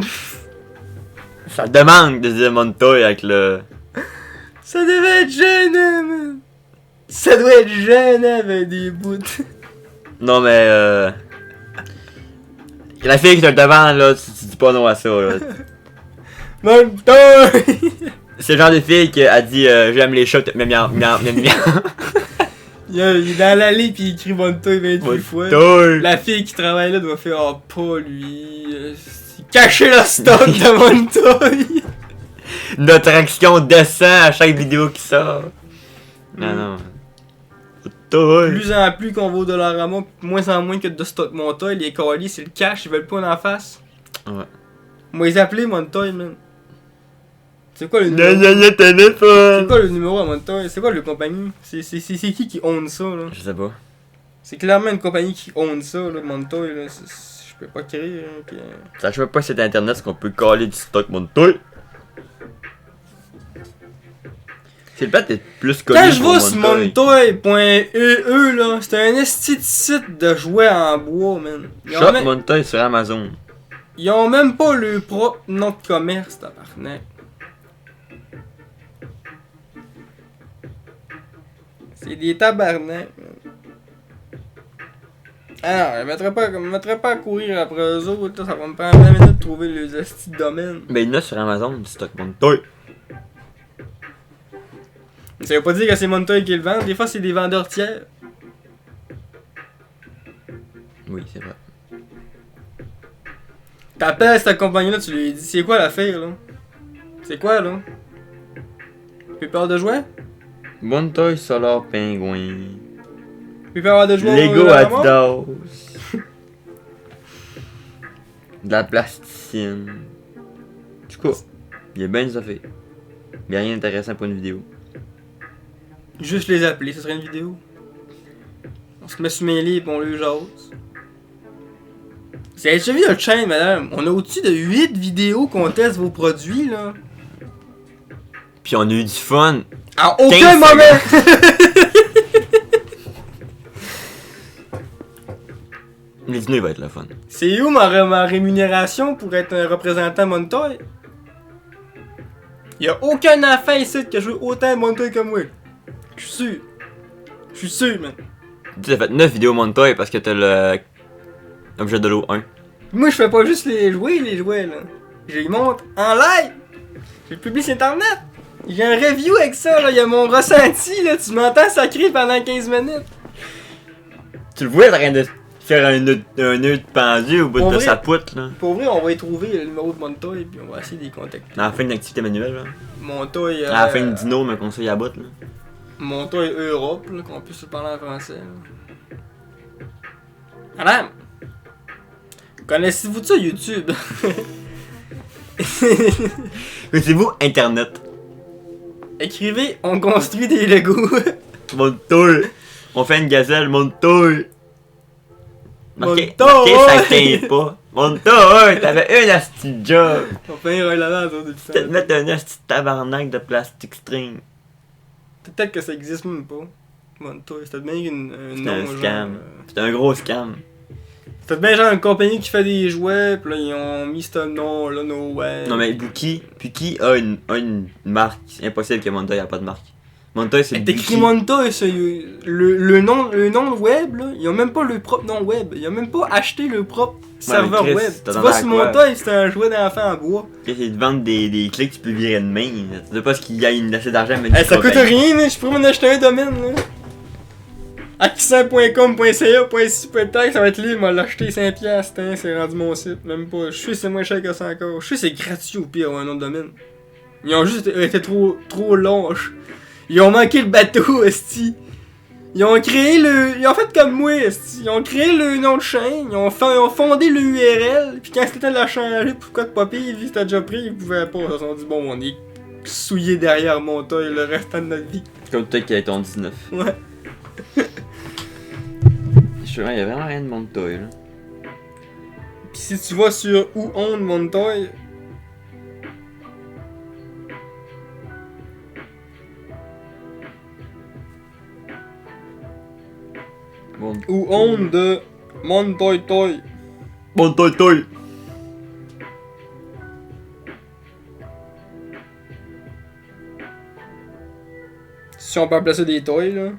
Speaker 1: Ça demande de dire Montoy avec le.
Speaker 2: Ça devait être gênant, man. Ça doit être gênant avec des bouts.
Speaker 1: Non mais la fille qui te le demande là, tu dis pas non à ça là.
Speaker 2: Montoy!
Speaker 1: C'est le genre de fille qui a dit j'aime les chats, miam miam miam miam miam.
Speaker 2: Il est dans l'allée pis il écrit Montoy 28 fois.
Speaker 1: Montoy!
Speaker 2: La fille qui travaille là doit faire oh pas lui. Cacher le stock de Montoy!
Speaker 1: Notre action descend à chaque vidéo qui sort. Non, non. Montoy!
Speaker 2: Plus en plus qu'on va au Dollarama, moins en moins que de stock Montoy, les colis c'est le cash, ils veulent pas en face.
Speaker 1: Ouais.
Speaker 2: Moi ils appelaient Montoy, man. C'est quoi le
Speaker 1: Gna
Speaker 2: numéro?
Speaker 1: gna gna téléphone!
Speaker 2: C'est quoi le numéro à Montoy? C'est quoi le compagnie? C'est qui own ça, là?
Speaker 1: Je sais pas.
Speaker 2: C'est clairement une compagnie qui own ça, là, Montoy, là. Je peux pas créer, hein, pis...
Speaker 1: Ça, je sais pas si c'est internet, ce qu'on peut coller du stock Montoy. C'est le fait d'être plus connu.
Speaker 2: Quand je
Speaker 1: pour
Speaker 2: vais sur montoy.eu, là, c'est un esti de site de jouets en bois, man.
Speaker 1: Shop Montoy sur Amazon.
Speaker 2: Ils ont même pas le propre nom de commerce, tabarnak. C'est des tabarnak, man. Ah non, je me mettrais pas à courir après eux autres, là, ça va me prendre 20 minutes de trouver les estis de domaine.
Speaker 1: Ben, il y en a sur Amazon du stock Montoy.
Speaker 2: Ça veut pas dire que c'est Montoy qui le vend, des fois c'est des vendeurs tiers.
Speaker 1: Oui, c'est vrai.
Speaker 2: T'appelles cette compagnie-là, tu lui dis c'est quoi l'affaire, là? C'est quoi, là? Plus peur de jouer?
Speaker 1: Montoy Solar Pingouin.
Speaker 2: Plus peur de jouer
Speaker 1: Lego Adidas. De la plasticine. Du coup, il y a bien des affaires. Il y a rien d'intéressant pour une vidéo.
Speaker 2: Juste les appeler, ce serait une vidéo. On se met sur mes livres et on le jase. Vous avez déjà vu notre chaîne, madame? On a au-dessus de 8 vidéos qu'on teste vos produits, là.
Speaker 1: Puis on a eu du fun.
Speaker 2: À aucun moment!
Speaker 1: Le dîner va être le fun.
Speaker 2: C'est où ma rémunération pour être un représentant Montoy? Y'a aucun affaire ici qui a joué autant Montoy que moi. Je suis sûr, man.
Speaker 1: Tu as fait 9 vidéos Montoy parce que t'as le objet de l'eau 1.
Speaker 2: Moi, je fais pas juste les jouets, là. Je les montre en live. Je le publie sur internet. J'ai un review avec ça, là. Y'a mon ressenti, là. Tu m'entends sacrer pendant 15 minutes.
Speaker 1: Tu le vois, t'as rien de faire un nœud pendu au bout
Speaker 2: Pour
Speaker 1: de
Speaker 2: vrai?
Speaker 1: sa poutre, là.
Speaker 2: Pour vrai, on va y trouver le numéro de Montoy, puis on va essayer de les contacter.
Speaker 1: À la fin d'une activité manuelle, là.
Speaker 2: Montoy.
Speaker 1: À la fin d'une dino, mais qu'on soit à bout, là.
Speaker 2: Montoy Europe, là, qu'on puisse se parler en français. Là. Madame! Connaissez-vous ça, YouTube?
Speaker 1: Connaissez-vous Internet?
Speaker 2: Écrivez, on construit des Legos.
Speaker 1: Montoy! On fait une gazelle, Montoy! Marqué
Speaker 2: Montoy!
Speaker 1: ça tient pas. Montoy! T'avais un asti job!
Speaker 2: On fait un relevant autour du
Speaker 1: Peut-être
Speaker 2: temps.
Speaker 1: mettre un asti tabarnak de plastic string.
Speaker 2: Peut-être que ça existe même pas. Montoy, c'était bien un
Speaker 1: C'est
Speaker 2: nom.
Speaker 1: un
Speaker 2: genre,
Speaker 1: scam. C'est un gros scam.
Speaker 2: C'était bien genre une compagnie qui fait des jouets, pis là ils ont mis ce nom là, no way.
Speaker 1: Non mais Buki, puis qui a une marque? C'est impossible que Montoy ait pas de marque. Montoy c'est
Speaker 2: T'écris
Speaker 1: Buki.
Speaker 2: Montoy, le nom web, là, ils ont même pas le propre nom web. Ils ont même pas acheté le propre serveur
Speaker 1: Chris,
Speaker 2: web.
Speaker 1: t'as
Speaker 2: Tu
Speaker 1: dans
Speaker 2: vois,
Speaker 1: la
Speaker 2: sur
Speaker 1: quoi?
Speaker 2: Montoy, c'est un jouet d'enfant en bois.
Speaker 1: Ils te vendent des clés que tu peux virer de main. Tu sais pas ce qu'il y a assez d'argent à mettre
Speaker 2: Hey,
Speaker 1: du
Speaker 2: ça coûte
Speaker 1: compagnie.
Speaker 2: rien, là, je pourrais m'en acheter un domaine. Là. Accent.com.ca.ci peut-être ça va être libre, moi l'acheter 5$, hein, c'est rendu mon site. Même pas. Je sais c'est moins cher que ça encore. Je sais c'est gratuit au pire un autre domaine. Ils ont juste été trop lâches. Ils ont manqué le bateau, esti. Ils ont créé le. Ils ont fait comme moi, esti. Ils ont créé le nom de chaîne, ils ont fondé le URL, puis quand c'était de la changer, pourquoi de papier, vu que c'était déjà pris, ils pouvaient pas. Ils se sont dit, bon, on est souillé derrière Montoy le restant de notre vie.
Speaker 1: Comme toi qui a ton 19.
Speaker 2: Ouais.
Speaker 1: Je sais pas, il y a vraiment rien de Montoy là.
Speaker 2: Pis si tu vas sur Où on Montoy, Où on de Montoy Toy.
Speaker 1: Montoy Toy!
Speaker 2: Si on peut placer des toys là.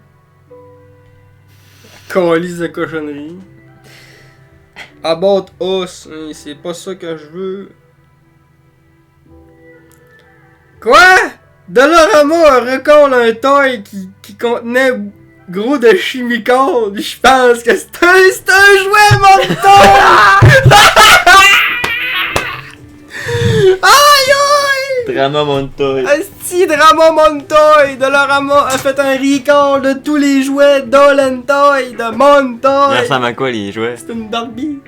Speaker 2: Calice de cochonnerie. About us, hein, c'est pas ça que je veux. Quoi? Dollarama a recolle un toy qui contenait gros de chimical. Je pense que c'est un jouet, mon toy! Aïe aïe!
Speaker 1: Drama Montoy!
Speaker 2: Asti Drama Montoy! Dollarama a fait un recall de tous les jouets d'Olentoy, de
Speaker 1: Il
Speaker 2: Montoy!
Speaker 1: ressemble à quoi les jouets?
Speaker 2: C'est une Barbie!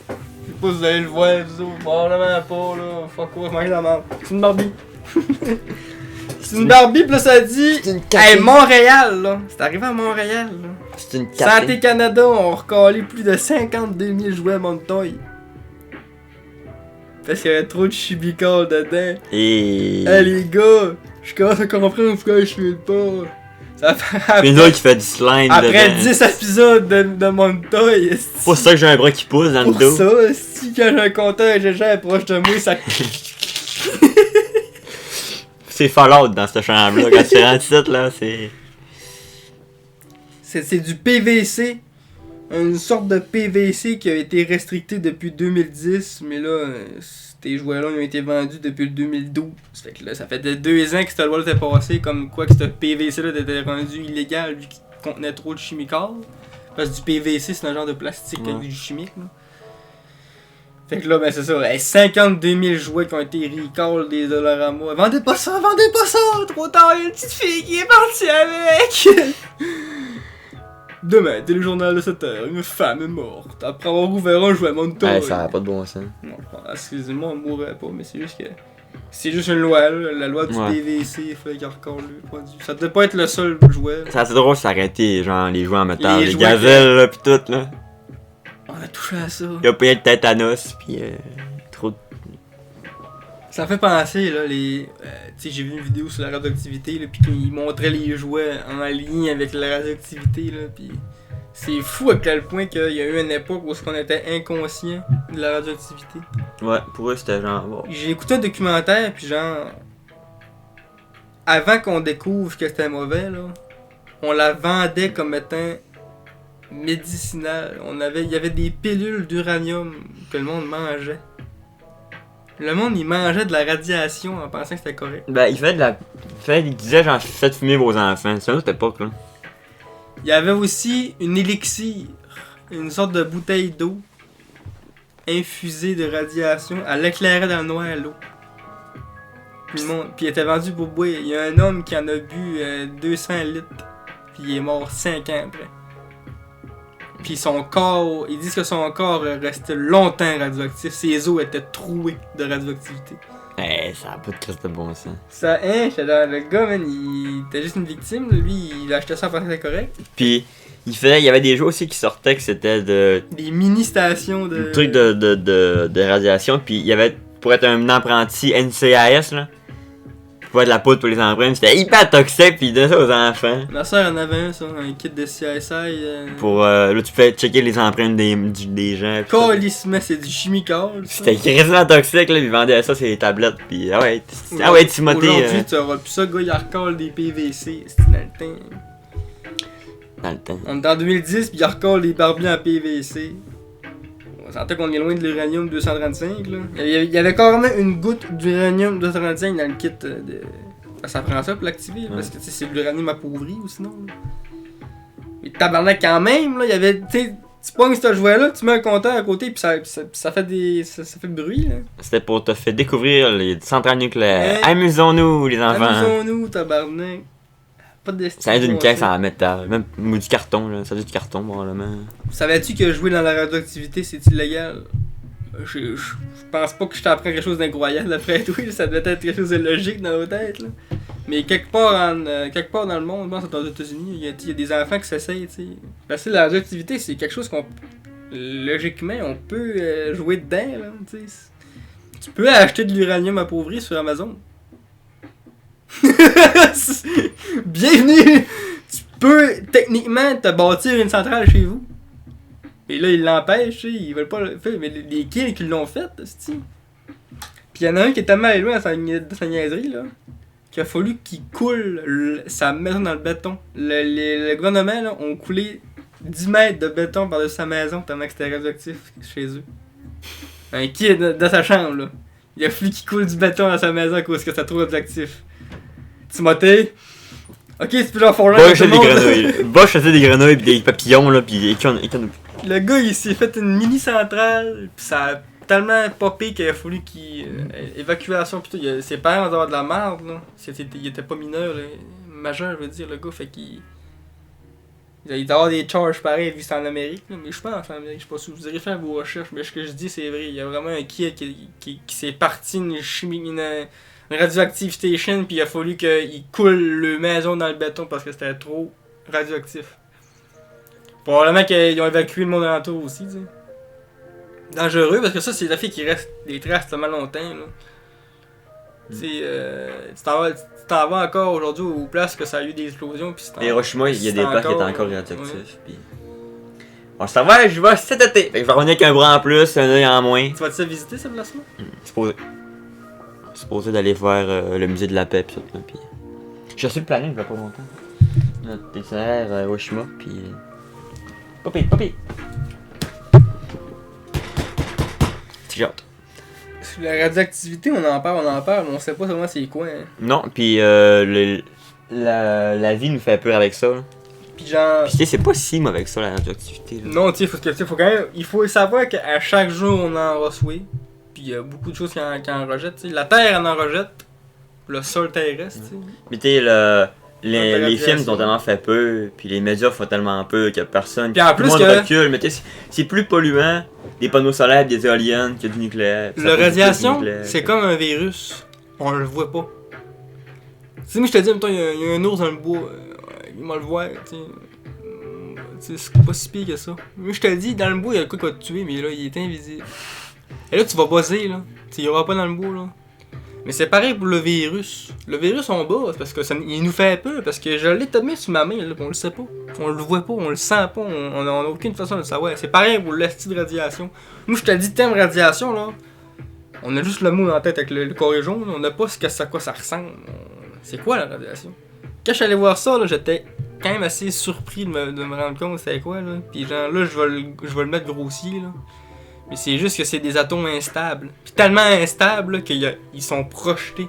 Speaker 2: Je sais pas si vous allez le voir, vous autres. Probablement pas, là. Fuck off, mange la merde. C'est une Barbie. C'est une Barbie, pis là ça dit.
Speaker 1: C'est une
Speaker 2: Hey, Montréal, là. C'est arrivé à Montréal, là.
Speaker 1: C'est une
Speaker 2: Santé Canada ont recalé plus de 52 000 jouets Montoy. Parce qu'il y avait trop de chibical dedans.
Speaker 1: Et.
Speaker 2: Hey les gars, je commence à comprendre pourquoi je suis pas. Ça fait
Speaker 1: Une autre qui fait du slime
Speaker 2: après
Speaker 1: dedans.
Speaker 2: 10 épisodes de Montoy, esti.
Speaker 1: C'est pour ça que j'ai un bras qui pousse dans le
Speaker 2: Pour
Speaker 1: dos.
Speaker 2: ça, si quand j'ai un compteur GG proche de moi, ça.
Speaker 1: C'est Fallout dans cette chambre-là. Quand tu rentres ici, là, c'est.
Speaker 2: C'est du PVC. Une sorte de PVC qui a été restricté depuis 2010, mais là, ces jouets-là ils ont été vendus depuis le 2012. Fait que là, ça fait 2 ans que cette loi était passée, comme quoi que ce PVC-là était rendu illégal vu qu'il contenait trop de chimical. Parce que du PVC, c'est un genre de plastique avec du chimique. Là. Fait que là, ben c'est ça, hey, 52 000 jouets qui ont été recall des Dollarama. Vendez pas ça, trop tard, il y a une petite fille qui est partie avec. Demain, téléjournal de 7h, une femme est morte après avoir ouvert un jouet Montoy.
Speaker 1: Ouais, ça a pas de bon sens.
Speaker 2: Non, excusez-moi, on ne mourrait pas, mais c'est juste que. C'est juste une loi, là, la loi du
Speaker 1: Ouais.
Speaker 2: PVC, il fallait qu'il recorde le produit. Ça devait pas être le seul jouet.
Speaker 1: C'est assez drôle s'arrêter, genre les jouets en métal,
Speaker 2: Les
Speaker 1: les
Speaker 2: jouets
Speaker 1: gazelles, là, pis tout, là.
Speaker 2: On a touché à ça.
Speaker 1: Il a payé le tétanos, pis trop de.
Speaker 2: Ça me fait penser, là, les. Tu sais, j'ai vu une vidéo sur la radioactivité, là, pis ils montraient les jouets en lien avec la radioactivité, là, pis. C'est fou à quel point qu'il y a eu une époque où on était inconscient de la radioactivité.
Speaker 1: Ouais, pour eux, c'était genre. Bon.
Speaker 2: J'ai écouté un documentaire, puis genre. Avant qu'on découvre que c'était mauvais, là, on la vendait comme étant médicinale. Il y avait des pilules d'uranium que le monde mangeait. Le monde, il mangeait de la radiation en pensant que c'était correct.
Speaker 1: Ben, il disait genre, faites fumer vos enfants. C'est une autre époque, là.
Speaker 2: Il y avait aussi une élixir, une sorte de bouteille d'eau infusée de radiation. Elle éclairait dans le noir l'eau. Puis il était vendu pour boire. Il y a un homme qui en a bu 200 litres. Puis il est mort 5 ans après. Puis son corps, ils disent que son corps restait longtemps radioactif. Ses os étaient troués de radioactivité.
Speaker 1: Ça a pas de Christ de bon sens.
Speaker 2: Ça, j'étais dans le gars, man, il était juste une victime. Lui, il achetait ça en pensant que c'était correct.
Speaker 1: Puis, il y avait des jeux aussi qui sortaient que c'était de...
Speaker 2: Des mini-stations de...
Speaker 1: Des trucs de radiation. Puis, il y avait, pour être un apprenti NCIS, là, pour être de la poudre pour les empreintes, c'était hyper toxique, puis il donnait ça aux enfants.
Speaker 2: Ma soeur en avait un, ça, un kit de CSI.
Speaker 1: Pour, là, tu fais checker les empreintes des gens.
Speaker 2: Calissement, c'est du chimical.
Speaker 1: C'était quasiment toxique, là, ils vendaient ça sur les tablettes, puis Timothée.
Speaker 2: Aujourd'hui, tu auras plus ça, gars, il recolle des PVC, c'était dans le temps.
Speaker 1: Dans le temps.
Speaker 2: On est en 2010, puis il recolle des barbiers en PVC. On sentait qu'on est loin de l'uranium 235, là. Il y avait carrément une goutte d'uranium 235 dans le kit de... Ça prend ça pour l'activer, parce que c'est de l'uranium appauvri ou sinon. Là. Mais tabarnak quand même, là, il y avait... Tu pognes ce jouet-là, tu mets un compteur à côté, puis ça fait des... Ça fait du bruit, là.
Speaker 1: C'était pour te faire découvrir les centrales nucléaires. Amusons-nous, les enfants.
Speaker 2: Amusons-nous, tabarnak. Pas de destin.
Speaker 1: Ça vient d'une caisse en métal, même du carton, là. Ça vient du carton, probablement.
Speaker 2: Savais-tu que jouer dans la radioactivité, c'est illégal? Je pense pas que je t'apprends quelque chose d'incroyable après tout, ça devait être quelque chose de logique dans nos têtes, là. Mais quelque part dans le monde, je pense aux États-Unis, il y a des enfants qui s'essayent, tu sais. Parce que la radioactivité, c'est quelque chose qu'on... Logiquement, on peut jouer dedans, là, tu sais. Tu peux acheter de l'uranium appauvri sur Amazon. Bienvenue! Tu peux techniquement te bâtir une centrale chez vous. Et là, ils l'empêchent, ils veulent pas le faire. Mais les kids qui l'ont fait, c'est-tu. Puis il y en a un qui est tellement allé loin dans sa niaiserie, là, qu'il a fallu qu'il coule sa maison dans le béton. Le gouvernement, là, ont coulé 10 mètres de béton par-dessus sa maison tellement que c'était radioactif chez eux. Un kid dans sa chambre, là. Il a fallu qu'il coule du béton dans sa maison à cause que c'était trop radioactif. Timothée. Ok, tu peux leur faire
Speaker 1: Va acheter des grenouilles. Va acheter des grenouilles pis des papillons là pis
Speaker 2: Le gars il s'est fait une mini centrale pis ça a tellement popé qu'il a fallu qu'il évacuation pis tout. Ses parents ont avoir de la merde là. Il était pas mineur là. Majeur je veux dire le gars fait qu'il. Il doit avoir des charges pareils vu que c'est en Amérique là. Mais je pense en Amérique, je sais pas si vous irez faire vos recherches, mais ce que je dis c'est vrai. Il y a vraiment un kid qui s'est parti une chimie. Une radioactive station, puis il a fallu qu'il coule le maison dans le béton parce que c'était trop radioactif. Probablement qu'ils ont évacué le monde alentour aussi, tu sais. Dangereux, parce que ça, c'est la fille qui reste des traces tellement longtemps, là. Tu t'en vas encore aujourd'hui aux places que ça a eu des explosions, puis c'est
Speaker 1: Hiroshima, il y a des places qui étaient encore radioactifs, puis... Bon, ça va, je vais cet été. Fait que je vais revenir avec un bras en plus, un œil en moins.
Speaker 2: Tu vas-tu visiter cette place-là?
Speaker 1: Supposé d'aller voir le musée de la paix pis tout là, pis... J'ai reçu le planning il y a pas longtemps. Notre dictionnaire Hiroshima pis... Poppy! J'ai hâte.
Speaker 2: La radioactivité, on en parle, mais on sait pas vraiment c'est quoi. Hein.
Speaker 1: Non, pis la vie nous fait peur avec ça. Là.
Speaker 2: Pis genre...
Speaker 1: Pis tu sais, c'est pas si mauvais que ça la radioactivité. Là.
Speaker 2: Non, tu sais, faut quand même... Il faut savoir qu'à chaque jour, on en reçoit. Puis il y a beaucoup de choses qui en rejettent, t'sais. La Terre en rejette, le sol terrestre, t'sais.
Speaker 1: Mais tu sais, les films ont tellement fait peu, puis les médias font tellement peu qu'il y a personne,
Speaker 2: puis en
Speaker 1: tout le monde recule, mais tu sais, c'est plus polluant des panneaux solaires, des éoliennes que du nucléaire.
Speaker 2: La radiation, c'est comme un virus, on le voit pas. Tu sais, moi je te dis, en même temps, il y a un ours dans le bois, il va le voir, tu sais, c'est pas si pire que ça. Moi je te dis, dans le bois, il y a le quoi qui va te tuer, mais là, il est invisible. Et là, tu vas buzzer, là. Il y aura pas dans le bois, là. Mais c'est pareil pour le virus. Le virus, on buzz parce que il nous fait peur. Parce que je l'ai tombé sur ma main, là, on le sait pas. On le voit pas, on le sent pas, on a aucune façon de le savoir. C'est pareil pour l'esti de radiation. Moi, je te dis, thème radiation, là. On a juste le mot dans la tête avec le corps jaune, on n'a pas à quoi ça ressemble. C'est quoi la radiation? Quand je suis allé voir ça, là, j'étais quand même assez surpris de me rendre compte c'était quoi, là. Puis genre, là, je vais le mettre grossier, là. Mais c'est juste que c'est des atomes instables. Puis tellement instables qu'ils sont projetés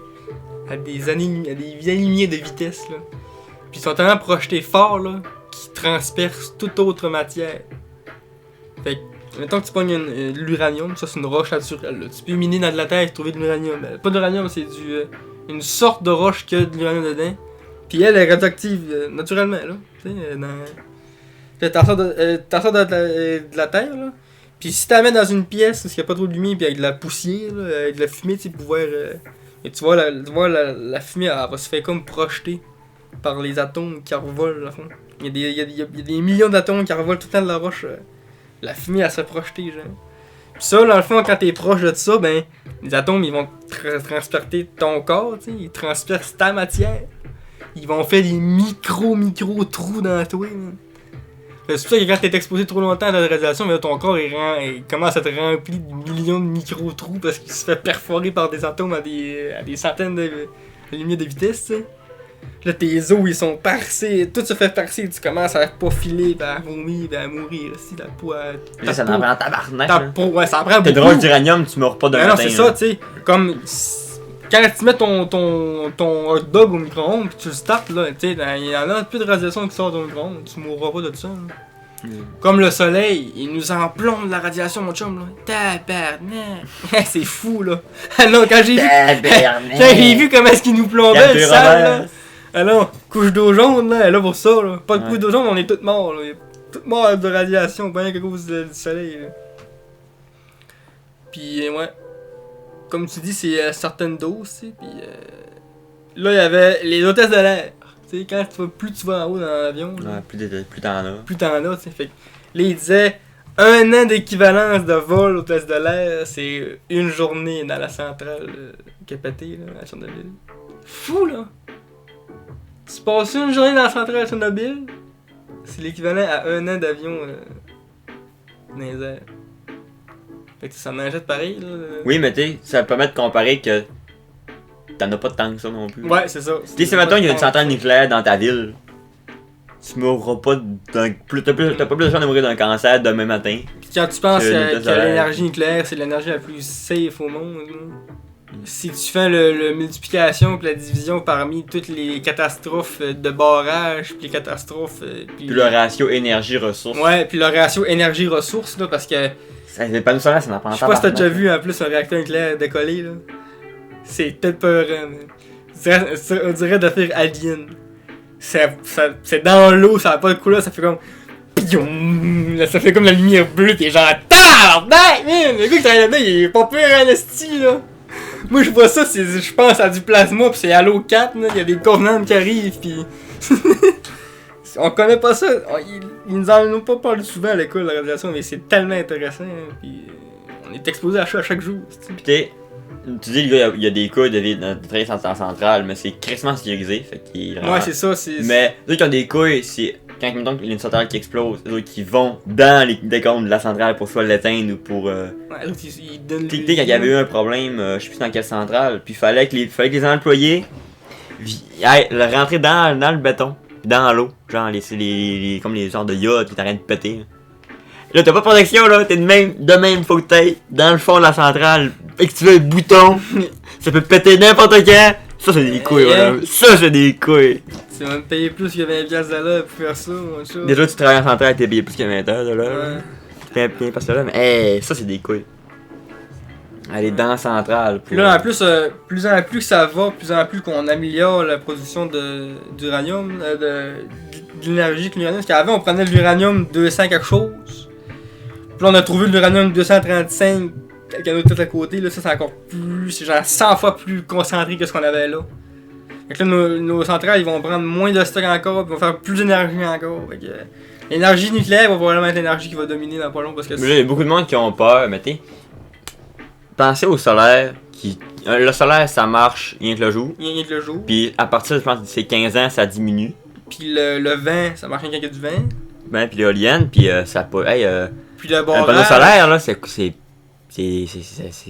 Speaker 2: à des années-lumière de vitesse. Là. Puis ils sont tellement projetés fort là, qui transperce toute autre matière. Fait que, mettons que tu pognes l'uranium, ça c'est une roche naturelle. Là. Tu peux miner dans de la terre et trouver de l'uranium. Pas de l'uranium, c'est une sorte de roche qui a de l'uranium dedans. Puis elle est radioactive naturellement, là. Tu sais, t'en sors de la terre, là. Puis si t'as mets dans une pièce où il n'y a pas trop de lumière, puis avec de la poussière, là, avec de la fumée, tu sais, pour voir. Et tu vois, la fumée, elle va se faire comme projeter par les atomes qui revolent, à fond. Il y a des millions d'atomes qui revolent tout le temps de la roche. La fumée, elle se fait projeter, genre. Puis ça, dans le fond, quand t'es proche de ça, ben, les atomes, ils vont transpercer ton corps, tu sais, ils transpercent ta matière. Ils vont faire des micro trous dans toi, man. C'est pour ça que quand t'es exposé trop longtemps à la radiation, ben, ton corps il commence à être rempli de millions de micro-trous parce qu'il se fait perforer par des atomes à des centaines de milliers de vitesse, tu sais. Là, tes os, ils sont percés, tout se fait percer, tu commences à pas filer, ben, à vomir, ben, à mourir, si la peau à...
Speaker 1: Là, ça en prend tabarnak.
Speaker 2: Ta peau, ouais, ça en prend
Speaker 1: T'es
Speaker 2: beaucoup.
Speaker 1: drôle d'uranium, tu meurs pas de matin.
Speaker 2: Non, c'est ça, tu sais, comme... Quand tu mets ton hot dog au micro-ondes pis tu le startes, là, tu sais, il y en a plus de radiation qui sort du micro-ondes, tu mourras pas de ça, là. Comme le soleil, il nous en plombe de la radiation, mon chum, là. Tabarnak! C'est fou, là. Alors, quand j'ai vu comment est-ce qu'il nous plombait, le sale, là. Alors, couche d'eau jaune, là, elle est là pour ça, là. Pas de couche d'eau jaune, on est tous morts, là. Tous morts de radiation, bien qu'à cause du soleil, là. Pis, ouais. Comme tu dis, c'est certaines doses, tu sais. Pis, là, il y avait les hôtesses de l'air. Tu sais, quand plus tu vas en haut dans l'avion,
Speaker 1: ouais, plus t'en as.
Speaker 2: Plus t'en as, tu sais. Fait que, là, il disait 1 an d'équivalence de vol aux hôtesses de l'air, c'est une journée dans la centrale qui a pété, là, à Chernobyl. Fou, là! Tu passes une journée dans la centrale à Chernobyl, c'est l'équivalent à 1 an d'avion dans les airs. Fait que ça m'injette pareil, là.
Speaker 1: Oui, mais tu sais, ça permet de comparer que t'en as pas tant que ça non plus.
Speaker 2: Ouais, c'est ça.
Speaker 1: Tu sais, si maintenant il y a une centrale nucléaire dans ta ville, tu mourras pas d'un. T'as pas plus de chance de mourir d'un cancer demain matin.
Speaker 2: Puis quand tu penses que l'énergie nucléaire, c'est l'énergie la plus safe au monde, là. Si tu fais le multiplication puis la division parmi toutes les catastrophes de barrage puis les catastrophes
Speaker 1: puis le ratio énergie-ressources.
Speaker 2: Ouais, puis le ratio énergie-ressources là parce que
Speaker 1: les panneaux solaires, ça n'en prend pas.
Speaker 2: Je sais pas si t'as déjà vu en plus un réacteur nucléaire décoller là. C'est peut-être peurant, man. On dirait de faire Alien. C'est dans l'eau, ça a pas de couleur, ça fait comme là, ça fait comme la lumière bleue, t'es genre tabarnak, man! Le gars qui travaille là-dedans, il est pas pire à l'esti, là! Moi, je vois ça, je pense à du plasma, pis c'est Halo 4, là, il y a des covenants qui arrivent, pis... On connaît pas ça, ils nous en ont pas parlé souvent à l'école, la radiation, mais c'est tellement intéressant, hein, pis on est exposé à ça à chaque jour,
Speaker 1: pis tu dis, le gars, il y a des cas de travailler en centrale, mais c'est crissement sécurisé, fait qu'il...
Speaker 2: Ouais, c'est ça, c'est...
Speaker 1: Mais, eux qui ont des couilles, c'est... Quand il y a une centrale qui explose, eux qui vont dans les décombres de la centrale pour soit l'éteindre ou pour... Ouais,
Speaker 2: ils donnent...
Speaker 1: Tu sais, quand il y avait eu un problème, je sais plus dans quelle centrale, puis fallait que les employés le rentrer dans le béton, dans l'eau, genre comme les genres de yachts qui t'arrêtent de péter. Là, t'as pas de protection, là, t'es de même, faut que t'ailles dans le fond de la centrale, activer le bouton, ça peut péter n'importe quand. Ça, c'est des couilles, ouais. Ça, c'est des couilles.
Speaker 2: Tu vas me payer plus que 20$ de l'heure pour faire ça, mon chat.
Speaker 1: Déjà, tu travailles en centrale, t'es payé plus que 20$ de l'heure. Ouais. Tu payes bien parce que là, mais hey, ça, c'est des couilles. Elle est dans la centrale.
Speaker 2: Puis là, en plus, plus en plus que ça va, plus en plus qu'on améliore la production d'uranium, de l'énergie avec l'uranium. Parce qu'avant, on prenait de l'uranium 200 quelque chose. Puis là, on a trouvé de l'uranium 235 avec un autre tout à côté. Là, ça, c'est encore plus. C'est genre 100 fois plus concentré que ce qu'on avait là. Fait que là, nos centrales, ils vont prendre moins de stock encore, puis ils vont faire plus d'énergie encore. Fait que l'énergie nucléaire va probablement être l'énergie qui va dominer dans pas long. Parce que
Speaker 1: mais là, il y a beaucoup de monde qui ont peur, mais t'sais, pensez au solaire. Le solaire, ça marche rien que le jour.
Speaker 2: Rien que le jour.
Speaker 1: Puis à partir, je pense, de ces 15 ans, ça diminue.
Speaker 2: Puis le vent, ça marche rien qu'il y a du vent.
Speaker 1: Ben, puis l'éolienne, puis ça peut.
Speaker 2: Puis le barrage.
Speaker 1: Un panneau solaire, là, c'est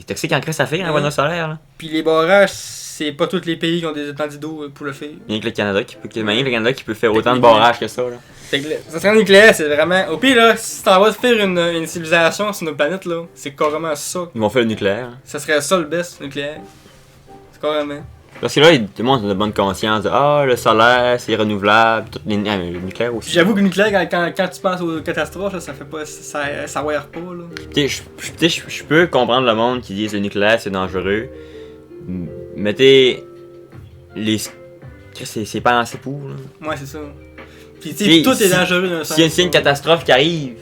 Speaker 1: toxique en crée, ça fait, un panneau solaire, là.
Speaker 2: Puis les barrages, c'est pas tous les pays qui ont des étendues d'eau pour le faire.
Speaker 1: Rien que le Canada qui peut faire autant de barrages que ça, là.
Speaker 2: Fait que ça serait nucléaire, c'est vraiment. Au pire, là, si t'en vas faire une civilisation sur notre planète, là, c'est carrément ça.
Speaker 1: Ils vont faire le nucléaire.
Speaker 2: Ça serait ça le best, nucléaire. C'est carrément.
Speaker 1: Parce que là, tout le monde a de bonne conscience de le solaire, c'est renouvelable, tout le nucléaire aussi.
Speaker 2: J'avoue que le nucléaire, quand tu penses aux catastrophes, là, ça fait pas. Ça wire pas, là.
Speaker 1: Je peux comprendre le monde qui dit que le nucléaire c'est dangereux. Mettez c'est pas assez pour, là.
Speaker 2: Ouais, c'est ça. Puis tu sais, tout est dangereux dans le sens.
Speaker 1: S'il y a une catastrophe qui arrive,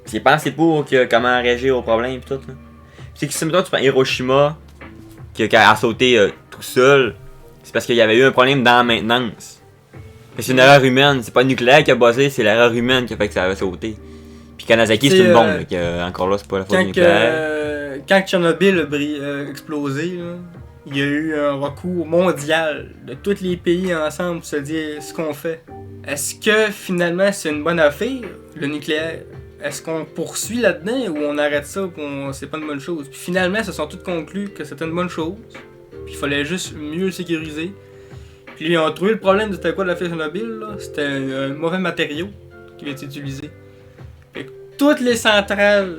Speaker 1: c'est pas assez pour comment réagir au problème pis tout, là. C'est que si mettons tu prends Hiroshima, qui a sauté tout seul, c'est parce qu'il y avait eu un problème dans la maintenance. C'est une erreur humaine, c'est pas le nucléaire qui a buzzé, c'est l'erreur humaine qui a fait que ça avait sauté. Puis Kanazaki c'est une bombe, encore là c'est pas la faute du nucléaire.
Speaker 2: Quand Tchernobyl a explosé, là, il y a eu un recours mondial de tous les pays ensemble pour se dire ce qu'on fait. Est-ce que finalement c'est une bonne affaire, le nucléaire? Est-ce qu'on poursuit là-dedans ou on arrête ça et c'est pas une bonne chose? Puis finalement, ils se sont tous conclus que c'était une bonne chose. Puis il fallait juste mieux le sécuriser. Puis ils ont trouvé le problème de c'était quoi de la Tchernobyl, là? C'était un mauvais matériau qui a été utilisé. Fait que toutes les centrales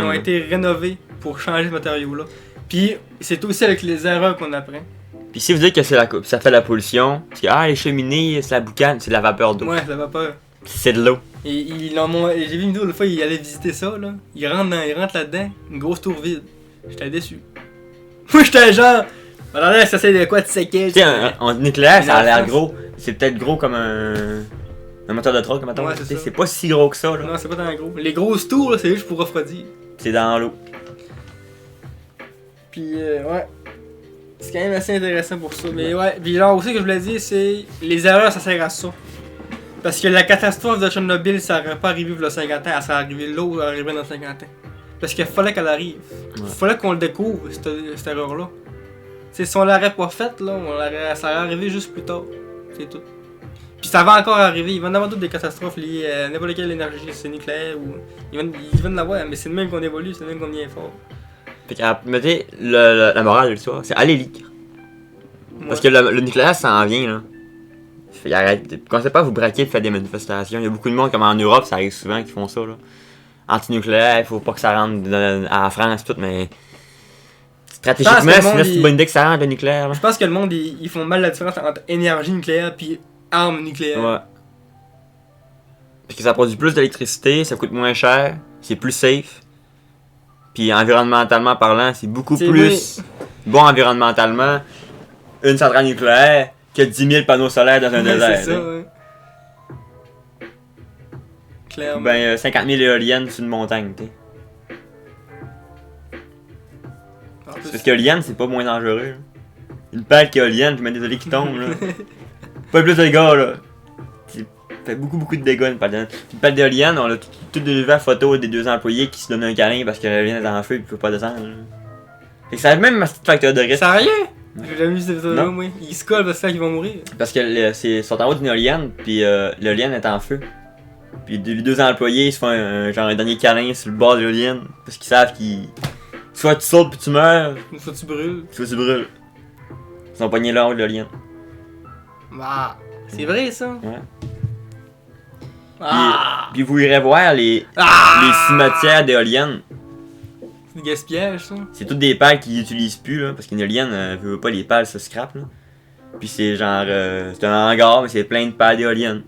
Speaker 2: ont été rénovées pour changer ce matériau-là. Puis c'est aussi avec les erreurs qu'on apprend.
Speaker 1: Puis si vous dites que ça fait de la pollution, parce que les cheminées, c'est la boucane, c'est de la vapeur d'eau.
Speaker 2: Ouais, c'est de la vapeur.
Speaker 1: C'est de l'eau.
Speaker 2: Et j'ai vu une vidéo l'autre fois, il allait visiter ça, là. Il rentre là-dedans, une grosse tour vide. J'étais déçu. Moi, j'étais genre. Alors là, ça c'est de quoi de séquelles.
Speaker 1: Tu sais, en nucléaire, ça a l'air gros. C'est peut-être gros comme un moteur de truck, mettons.
Speaker 2: Ouais,
Speaker 1: c'est pas si gros que ça, là.
Speaker 2: Non, c'est pas tant gros. Les grosses tours, là, c'est juste pour refroidir.
Speaker 1: C'est dans l'eau.
Speaker 2: Puis, ouais. C'est quand même assez intéressant pour ça. Mais ouais, puis genre aussi, ce que je voulais dire, c'est. Les erreurs, ça sert à ça. Parce que la catastrophe de Tchernobyl, ça n'aurait pas arrivé il y a 50 ans, elle serait arrivée là où elle arriverait dans 50 ans. Parce qu'il fallait qu'elle arrive. Il fallait qu'on le découvre, cette erreur-là. T'sais, si on l'aurait pas faite, là, ça aurait arrivé juste plus tard. C'est tout. Puis ça va encore arriver, il va y en avoir d'autres des catastrophes liées à n'importe quelle énergie, c'est nucléaire ou. Il va y en avoir, mais c'est le même qu'on évolue, c'est le même qu'on devient fort.
Speaker 1: Fait que, mettez, la morale de l'histoire, c'est allez lire. Ouais. Parce que le nucléaire, ça en vient, là. Fait arrête, commencez pas à vous braquer de faire des manifestations. Il y a beaucoup de monde, comme en Europe, ça arrive souvent, qui font ça, là. Anti-nucléaire, il faut pas que ça rentre à la France, tout, mais. Stratégiquement, c'est une bonne idée que ça rentre le nucléaire, là.
Speaker 2: Je pense que le monde, ils font mal la différence entre énergie nucléaire puis armes nucléaires.
Speaker 1: Ouais. Parce que ça produit plus d'électricité, ça coûte moins cher, c'est plus safe. Puis environnementalement parlant, c'est beaucoup plus bon environnementalement une centrale nucléaire que 10 000 panneaux solaires dans un désert.
Speaker 2: C'est ça, ouais. Clairement.
Speaker 1: Ben, 50 000 éoliennes sur une montagne, tu sais. Parce qu'éolienne, c'est pas moins dangereux. Là. Une pelle qu'éolienne, je mets des olives qui tombent, là. Pas plus de dégâts, là. Ça fait beaucoup de dégâts, une pelle d'éolienne. Une pelle d'éolienne, on a tout vu la photo des deux employés qui se donnent un câlin parce que l'éolienne est en feu et peut pas descendre. Là. Fait que ça a même un petit facteur de risque.
Speaker 2: Sérieux? J'ai jamais vu cette photo-là, moi. Ils se collent parce qu'ils vont mourir.
Speaker 1: Parce que ils sont en haut d'une éolienne, puis l'éolienne est en feu. Puis les deux employés ils se font un dernier câlin sur le bord de l'éolienne parce qu'ils savent qu'ils. Soit tu sautes puis tu meurs,
Speaker 2: soit tu brûles.
Speaker 1: Soit tu brûles. Ils sont pognés là en haut de l'éolienne.
Speaker 2: Bah, c'est vrai ça?
Speaker 1: Ouais. Puis vous irez voir les cimetières d'éoliennes.
Speaker 2: C'est du gaspillage ça?
Speaker 1: C'est toutes des pales qu'ils utilisent plus là, parce qu'une éolienne, veut pas les pales se scrap là. Puis c'est genre, c'est un hangar mais c'est plein de pales d'éoliennes.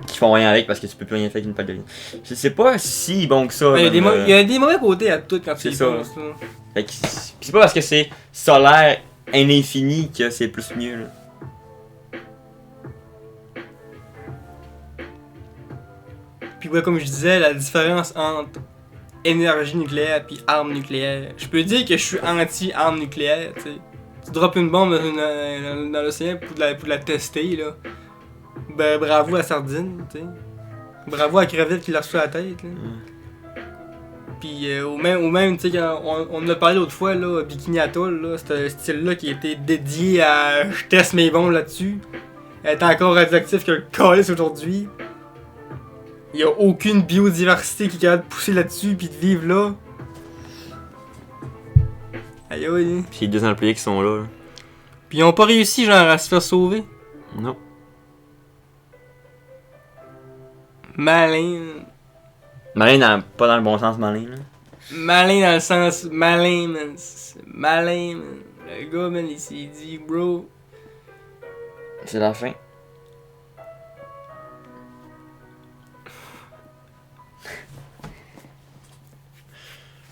Speaker 1: Qui font rien avec parce que tu peux plus rien faire avec une pale d'éolienne. Je sais pas si bon que ça.
Speaker 2: Il y a des mauvais côtés à tout quand tu y penses.
Speaker 1: Fait que c'est pas parce que c'est solaire à l'infini que c'est plus mieux là.
Speaker 2: Puis ouais, comme je disais, la différence entre énergie nucléaire puis arme nucléaire. Je peux dire que je suis anti-arme nucléaire, tu sais. Tu droppes une bombe dans l'océan pour la tester, là. Ben bravo à Sardine, tu sais. Bravo à Crevette qui l'a reçu à la tête, là. Puis au même, tu sais, on en a parlé l'autre fois, là, Bikini Atoll, là, ce style-là qui était dédié à je teste mes bombes là-dessus. Elle est encore radioactif que le calice aujourd'hui. Il y a aucune biodiversité qui est capable de pousser là-dessus pis de vivre là. Aïe aïe.
Speaker 1: Pis les deux employés qui sont là.
Speaker 2: Pis ils ont pas réussi genre à se faire sauver.
Speaker 1: Non.
Speaker 2: Malin.
Speaker 1: Malin pas dans le bon sens malin là.
Speaker 2: Malin dans le sens malin man. Malin man. Le gars, man, il s'est dit, bro.
Speaker 1: C'est la fin.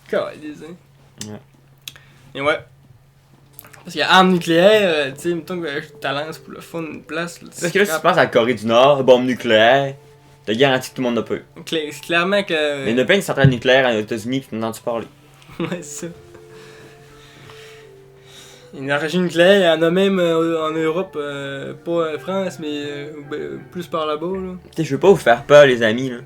Speaker 2: Calise, hein.
Speaker 1: Ouais.
Speaker 2: Et ouais. Parce qu'il y a arme nucléaire, tu sais, mettons que je te lance pour le fun une place. Là,
Speaker 1: Parce que là, si tu penses à la Corée du Nord, bombe nucléaire, t'as garanti que tout le monde n'a pas eu.
Speaker 2: C'est clairement que.
Speaker 1: Mais il y en a plein de centrales nucléaires aux États-Unis, pis t'en as-tu parlé?
Speaker 2: Ouais, c'est ça. L'énergie nucléaire, il y en a même en Europe, pas en France, mais plus par là-bas. Là.
Speaker 1: Tu sais, je veux pas vous faire peur, les amis, là.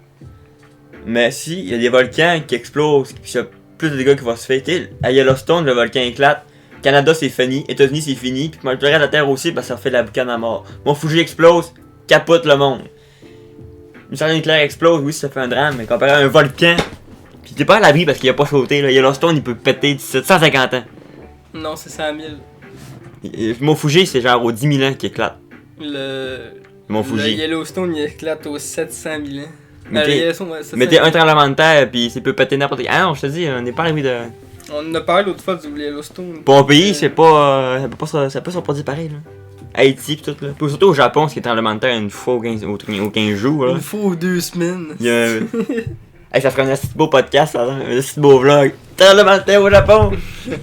Speaker 1: Mais si, il y a des volcans qui explosent, pis il y a plus de dégâts qui vont se faire. Tu sais, à Yellowstone, le volcan éclate. Canada, c'est fini. États-Unis, c'est fini. Puis le reste de la Terre aussi, parce que ça fait de la boucane à mort. Mon Fuji explose, capote le monde. Une centrale nucléaire explose, oui, ça fait un drame, mais comparé à un volcan, pis t'es pas à l'abri parce qu'il a pas sauté, là. Yellowstone, il peut péter d'ici 150 ans.
Speaker 2: Non, c'est 100 000.
Speaker 1: Mon Fuji, c'est genre aux 10 000 ans qu'il éclate. Mon
Speaker 2: Le
Speaker 1: Fuji.
Speaker 2: Yellowstone, il éclate aux 700 000 ans.
Speaker 1: Mettez,
Speaker 2: Ouais, 700
Speaker 1: mettez
Speaker 2: 000
Speaker 1: un
Speaker 2: ans.
Speaker 1: tremblement de terre, pis ça peut péter n'importe quoi. Ah non, je te dis, on n'est pas à l'abri de.
Speaker 2: On en a parlé l'autre fois du Yellowstone.
Speaker 1: Pour un pays, c'est pas. Ça peut se reproduire pareil, là. Haïti, pis tout, là. Puis surtout au Japon, c'est tremblement de terre une fois aux 15 jours, là.
Speaker 2: Une fois ou 2 semaines.
Speaker 1: Il y a... Hey, ça ferait un assez beau podcast, ça, hein? Un assez beau vlog. Tremblement de terre au Japon!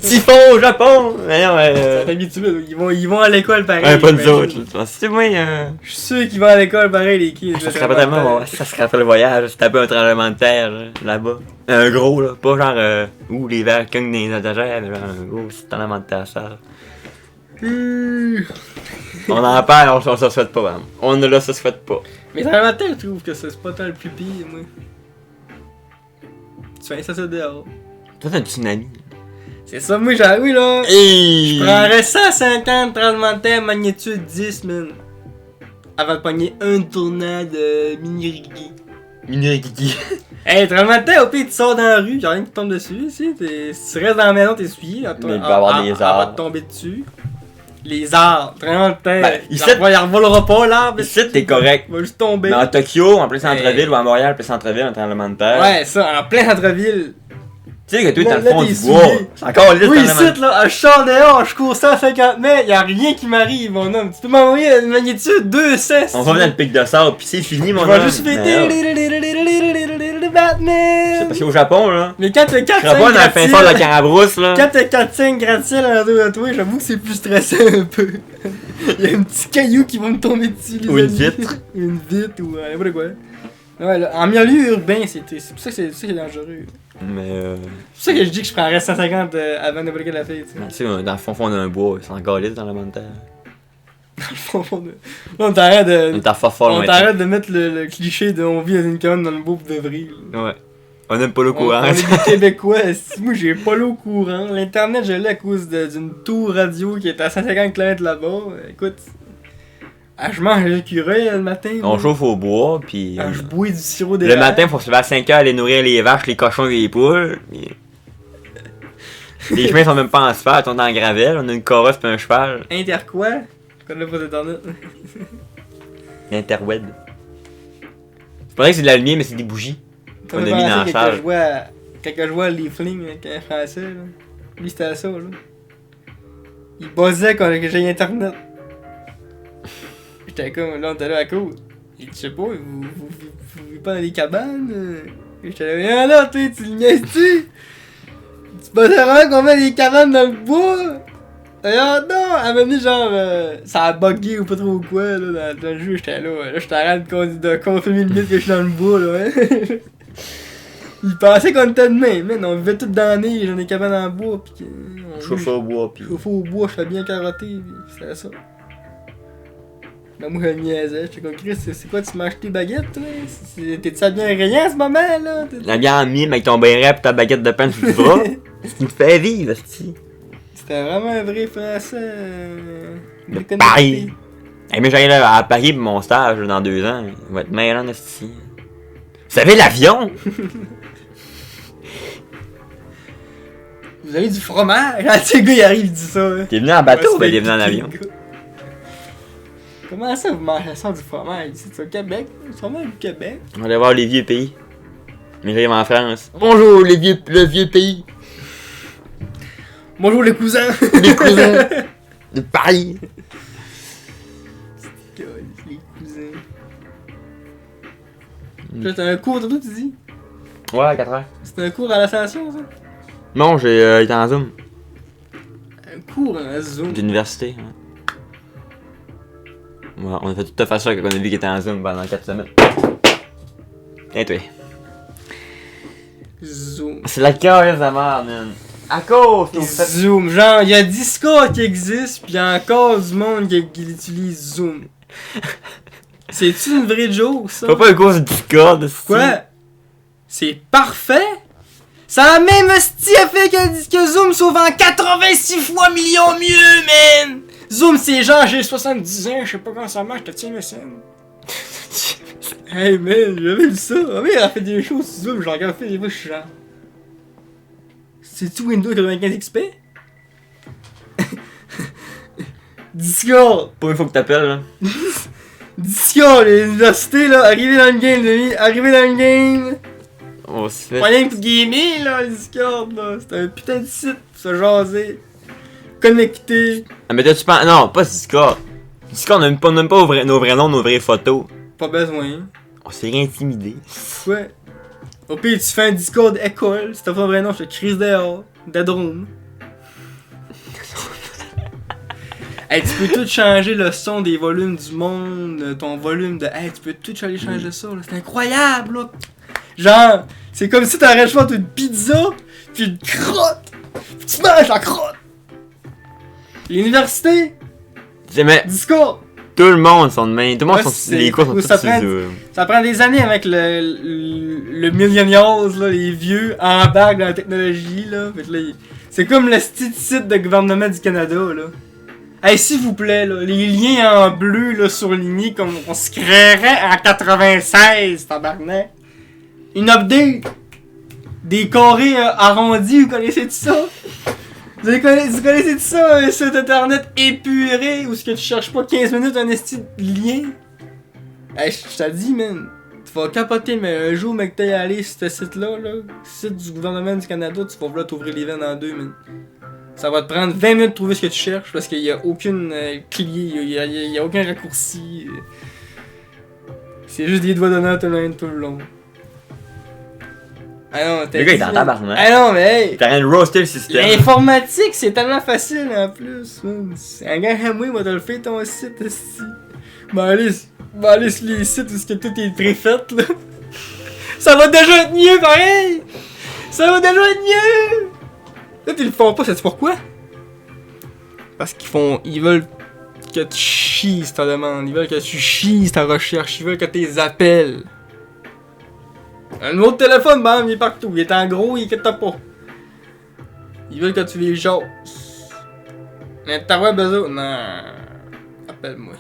Speaker 1: Typhon au Japon! Mais non,
Speaker 2: Ça t'habitue, ils vont à l'école pareil.
Speaker 1: pas nous
Speaker 2: imagine.
Speaker 1: autres. là. C'est moi,
Speaker 2: Je suis sûr qu'ils vont à l'école pareil, les kids.
Speaker 1: ça serait pas tellement bon. Ça serait après le voyage, c'est taper un tremblement de terre, là-bas. Un gros, là. Pas genre, où les verres cognent dans les étagères, mais genre un gros tremblement de terre, ça. On en parle, on se souhaite pas, vraiment. On ne le souhaite pas.
Speaker 2: Mais tremblement de terre, je trouve que c'est pas tant le plus pire, moi. Tu fais ça dehors.
Speaker 1: Toi, t'as un tsunami.
Speaker 2: C'est ça, moi, j'ai oui, là.
Speaker 1: Hey!
Speaker 2: Je prendrais 150 tremblements de terre magnitude 10, man. Avant de pogner une tornade mini-rigi.
Speaker 1: Minirikiki.
Speaker 2: Hey, tremblement de terre, au pire, tu sors dans la rue, y'a rien qui te tombe dessus, ici. Si tu restes dans la maison, t'es essuyé.
Speaker 1: Mais il peut y avoir des
Speaker 2: Va
Speaker 1: arbres.
Speaker 2: te tomber dessus. Les arbres, tremblement de terre.
Speaker 1: Ben,
Speaker 2: il
Speaker 1: ici-
Speaker 2: revolera pas l'arbre.
Speaker 1: Ici, t'es correct.
Speaker 2: Il va juste tomber.
Speaker 1: Mais à Tokyo, en plein centre-ville,
Speaker 2: Hey.
Speaker 1: ou à Montréal, plein centre-ville, un tremblement de terre.
Speaker 2: Ouais, ça, en plein centre-ville.
Speaker 1: Tu sais que toi,
Speaker 2: Là,
Speaker 1: t'as le
Speaker 2: là,
Speaker 1: fond
Speaker 2: t'es
Speaker 1: du bois.
Speaker 2: souillé.
Speaker 1: C'est encore lisse,
Speaker 2: Oui,
Speaker 1: tremblement de
Speaker 2: ici, là, je sors dehors, je cours 150 mètres, y'a rien qui m'arrive, mon homme. Tu peux m'envoyer une magnitude 200.
Speaker 1: On va venir dans le pic de sable, pis c'est fini, mon
Speaker 2: Je
Speaker 1: homme.
Speaker 2: vais juste
Speaker 1: Mais
Speaker 2: fêter
Speaker 1: C'est
Speaker 2: Batman.
Speaker 1: parce qu'au Japon, là,
Speaker 2: Mais quand t'as
Speaker 1: je
Speaker 2: 4-5
Speaker 1: serais pas dans le fin fond de la carabrousse, là.
Speaker 2: Quand t'as 4-5 gratte-ciel en dos de toi, j'avoue que c'est plus stressant un peu. Il y a un petit caillou qui va me tomber dessus. les
Speaker 1: Ou une
Speaker 2: amis.
Speaker 1: vitre.
Speaker 2: Une vitre ou n'importe quoi. Ouais, là, en milieu urbain, c'est pour ça que c'est dangereux.
Speaker 1: Mais,
Speaker 2: C'est pour ça que je dis que je prendrais 150 avant n'importe quelle affaire, tu sais.
Speaker 1: tu sais, dans le fond d'un bois, c'est encore lisse dans la montagne.
Speaker 2: On t'arrête
Speaker 1: On
Speaker 2: de.
Speaker 1: est à fort
Speaker 2: On
Speaker 1: loin.
Speaker 2: t'arrête de mettre le cliché de on vit dans une cabane dans le beau pour de vrai.
Speaker 1: Ouais. On aime pas le
Speaker 2: On
Speaker 1: courant.
Speaker 2: est des Québécois. Moi, j'ai pas l'eau courant. L'Internet, je l'ai à cause d'une tour radio qui est à 150 km là-bas. Écoute, je mange l'écureuil le matin.
Speaker 1: On
Speaker 2: moi.
Speaker 1: chauffe au bois, pis.
Speaker 2: Je bois du sirop de
Speaker 1: Le matin, faut se lever à 5h aller nourrir les vaches, les cochons et les poules. Pis- Les chemins sont même pas en asphalte, on est en gravelle, on a une carrosse pis un cheval.
Speaker 2: Inter quoi? Quand le pas d'internet.
Speaker 1: Interweb. C'est pas vrai que c'est de la lumière, mais c'est des bougies.
Speaker 2: Ça
Speaker 1: On
Speaker 2: me
Speaker 1: a mis
Speaker 2: fait
Speaker 1: dans la
Speaker 2: penser
Speaker 1: salle.
Speaker 2: quand je vois les flings avec un français, là. Lui, c'était ça, là. Il buzzait quand j'ai internet. J'étais comme, là, on était là à cause. Il dit, je sais pas, vous vivez pas dans des cabanes? Et j'étais là, viens là, tu le niaises-tu? Tu penses vraiment qu'on met des cabanes dans le bois? Regarde, non, elle m'a mis genre, ça a bugué ou pas trop quoi, là, dans le jeu, j'étais là, j'étais en train de confirmer le mythe que je suis dans le bois, là, hein. Il pensait qu'on était de même, man, on vivait tout dans la neige, dans des cabanes en bois, pis on
Speaker 1: Chauffe au bois, pis.
Speaker 2: chauffe au bois, je fais bien carotter, pis c'était ça. Ben moi, je le niaisais, j'étais comme, Chris, c'est quoi, tu manges tes baguettes, toi? T'es-tu bien rien en ce moment, là?
Speaker 1: La viande mime avec ton béret pis ta baguette de pain sur le bras. Tu me fais vivre, esti.
Speaker 2: C'était vraiment un vrai français.
Speaker 1: De
Speaker 2: déconnecté.
Speaker 1: Paris. Hey, mais j'allais là à Paris pour mon stage là, dans 2 ans. Il va être mêlant, esti. Vous savez, l'avion?
Speaker 2: Vous avez du fromage? Ah, tu sais, le gars, il arrive, il dit ça. Hein.
Speaker 1: T'es venu en bateau
Speaker 2: Ouais,
Speaker 1: ou ben t'es
Speaker 2: c'est
Speaker 1: venu en
Speaker 2: piqué,
Speaker 1: avion?
Speaker 2: le gars. Comment ça, vous mangez ça du fromage? Ici, c'est au Québec? Du fromage du Québec?
Speaker 1: On va aller voir les vieux pays. Mais j'arrive en France. Bonjour, le vieux pays.
Speaker 2: Bonjour les cousins!
Speaker 1: Les cousins de Paris.
Speaker 2: Les cousins. Là, t'as un cours tantôt, tu dis?
Speaker 1: Ouais, à 4h.
Speaker 2: C'est un cours à l'ascension, ça?
Speaker 1: Non, j'ai été en Zoom.
Speaker 2: Un cours à Zoom.
Speaker 1: D'université. Hein. Ouais, on a fait tout à fait ça quand on a vu qu'il était en Zoom pendant 4 semaines. Et toi?
Speaker 2: Zoom.
Speaker 1: C'est la carrière de la merde, man. À cause qu'on fait...
Speaker 2: Zoom. Genre, il y a Discord qui existe, pis y a encore du monde qui utilise Zoom. C'est-tu une vraie joke, ça?
Speaker 1: Fais pas un cours de Discord,
Speaker 2: Quoi? C'est parfait? Ça a même hostie à fait que Zoom, sauf en 86 fois millions mieux, man! Zoom, c'est genre, j'ai 70 ans, je sais pas comment ça marche, t'as tiens le scène. Hey, man, j'avais vu ça. Ma mère a fait des choses sur Zoom, je la regarde faire des fois, je suis genre... C'est-tu Windows 95 XP? Discord!
Speaker 1: Pour une fois que t'appelles, là.
Speaker 2: Discord, l'université, là, arrivé dans le game, les amis, arrivé dans le game.
Speaker 1: On se fait...
Speaker 2: Pas rien que pour gamer, là, le Discord, là. C'est un putain de site pour se jaser. Connecté.
Speaker 1: Ah, mais t'as-tu pas... Non, pas Discord. Discord, on n'aime pas nos vrais noms, nos vraies photos.
Speaker 2: Pas besoin.
Speaker 1: On s'est réintimidé.
Speaker 2: Ouais. Au pire, tu fais un Discord école, si t'as pas un vrai nom, je te crise dehors. Deadroom. Hey, tu peux tout changer le son des volumes du monde, ton volume de... Hey, tu peux tout aller changer ça, là. C'est incroyable, là. Genre, c'est comme si t'aurais choisi entre une pizza, puis une crotte. Puis tu manges la crotte. L'université,
Speaker 1: Mais
Speaker 2: Discord.
Speaker 1: tout le monde sont de même. Tout le monde
Speaker 2: Ouais,
Speaker 1: sont... Les cours sont tous
Speaker 2: ça
Speaker 1: sur
Speaker 2: prend-
Speaker 1: Zoom.
Speaker 2: Ça prend des années avec le millennials, là, les vieux, embarquent dans la technologie, là. Fait que là, c'est comme le site de gouvernement du Canada, là. Hey, s'il vous plaît, là, les liens en bleu, là, surlignés, comme on se créerait en 96, tabarnak. Une update. Des carrés arrondis, vous connaissez tout ça? Vous connaissez tout ça, un site internet épuré, où ce que tu cherches pas 15 minutes un esti de lien? Hey, je t'ai dit, man, tu vas capoter, mais un jour, mec, t'es allé sur ce site-là, là, site du gouvernement du Canada, tu vas vouloir t'ouvrir les veines en deux, man. Ça va te prendre 20 minutes de trouver ce que tu cherches, parce qu'il y a aucune clé, il y a aucun raccourci. C'est juste des doigts d'honneur tout le long. Ah non, t'as
Speaker 1: Le gars, il
Speaker 2: dit,
Speaker 1: est en
Speaker 2: man.
Speaker 1: tabarnak.
Speaker 2: Ah non, mais hey!
Speaker 1: T'as rien de roaster le système.
Speaker 2: L'informatique, c'est tellement facile en plus, man. C'est un gars à moi, moi, te le fait ton site, ici. aller sur les sites où tout est préfait, là. Ça va déjà être mieux, pareil! Ça va déjà être mieux! Là, ils le font pas, sais-tu pourquoi? Parce ils veulent que tu chies ta demande, ils veulent que tu chies ta recherche, ils veulent que tu les appelles. Un numéro de téléphone, bam, il est partout. Il est en gros, il inquiète pas. Ils veulent que tu les jases. Mais t'as ouais besoin. Non. Appelle-moi.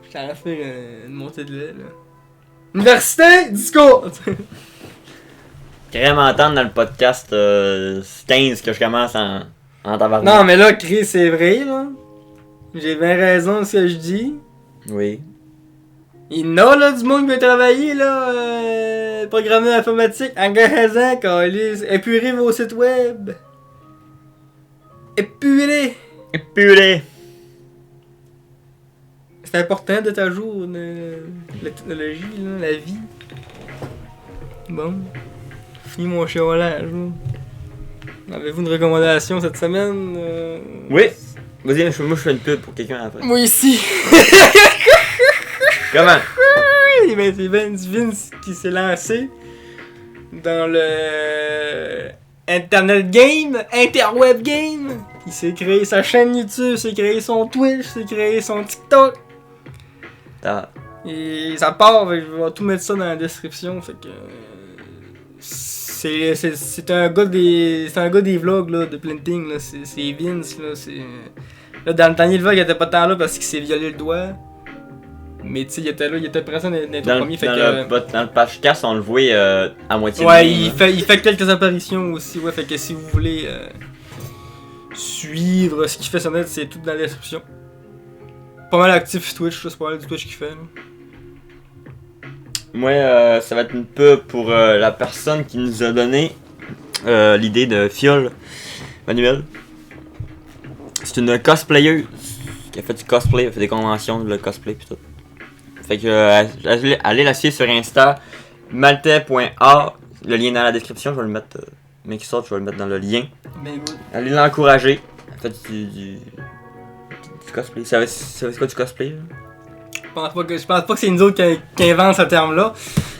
Speaker 2: Je t'en faire une montée de lait, là. Université, Discord!
Speaker 1: J'aimerais m'entendre dans le podcast 15 que je commence en tabarnak.
Speaker 2: Non, mais là, Chris, c'est vrai, là. J'ai bien raison de ce que je dis.
Speaker 1: Oui.
Speaker 2: Il y en a, là, du monde qui veut travailler, là, programmeur informatique, en gazant, câlisse. Épurez vos sites web. Épurez.
Speaker 1: Épuré.
Speaker 2: C'est important d'être à jour de la technologie, là, la vie. Bon. Fini mon chiolage, là. Avez-vous une recommandation cette semaine?
Speaker 1: Oui. Vas-y, moi je fais une pub pour quelqu'un après.
Speaker 2: Moi ici.
Speaker 1: Comment?
Speaker 2: C'est Vince Vince qui s'est lancé dans le Internet Game, Interweb Game. Il s'est créé sa chaîne YouTube, s'est créé son Twitch, s'est créé son TikTok.
Speaker 1: Ah.
Speaker 2: Et ça part, je vais tout mettre ça dans la description. Fait que c'est un gars des vlogs là, de Planting, là. C'est Vince là. Là, dans le dernier vlog, il était pas tant là parce qu'il s'est violé le doigt. Mais tu sais, il était là, il était présent d'être au premier. Fait
Speaker 1: dans
Speaker 2: que
Speaker 1: le podcast, on le voit à moitié.
Speaker 2: ouais, il fait quelques apparitions aussi. Ouais, fait que si vous voulez suivre ce qu'il fait sur net, c'est tout dans la description. Pas mal actif sur Twitch, c'est pas mal du Twitch qu'il fait. Là.
Speaker 1: Moi, ça va être une pub pour la personne qui nous a donné l'idée de fiole manuel. C'est une cosplayeuse qui a fait du cosplay, elle a fait des conventions de cosplay pis tout. Fait que allez la suivre sur Insta, malte.a. Le lien est dans la description, je vais le mettre. Mec sort, je vais le mettre dans le lien.
Speaker 2: Ben good.
Speaker 1: Allez l'encourager. Elle fait du cosplay. C'est quoi du cosplay? Là?
Speaker 2: Je pense pas que c'est nous autres qui invente ce terme-là.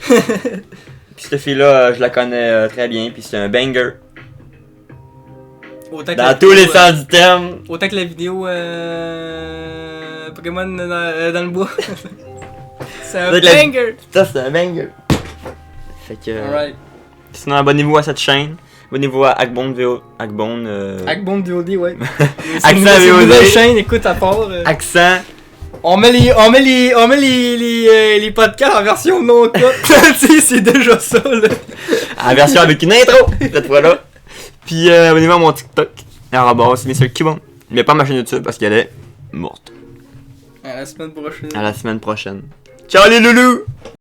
Speaker 1: Puis cette fille-là, je la connais très bien, puis c'est un banger.
Speaker 2: Autant que
Speaker 1: Dans
Speaker 2: la
Speaker 1: tous les
Speaker 2: vidéo,
Speaker 1: sens du terme.
Speaker 2: Autant que la vidéo Pokémon dans le bois. C'est un
Speaker 1: Autant que la-
Speaker 2: banger!
Speaker 1: Ça, c'est un banger. Fait que.
Speaker 2: Alright.
Speaker 1: Sinon, abonnez-vous à cette chaîne. Abonnez-vous à Hackbone VO. Hackbone.
Speaker 2: Hackbone VOD, ouais.
Speaker 1: Accent
Speaker 2: C'est une
Speaker 1: VOD.
Speaker 2: nouvelle chaîne, écoute à part.
Speaker 1: Accent.
Speaker 2: On met les podcasts en version non cut. Tu sais, c'est déjà ça, là.
Speaker 1: En version avec une intro, cette fois-là. Puis abonnez-vous à mon TikTok. C'est Mr. Kibon. Mais pas ma chaîne YouTube parce qu'elle est morte.
Speaker 2: À la semaine prochaine.
Speaker 1: À la semaine prochaine. Ciao les loulous!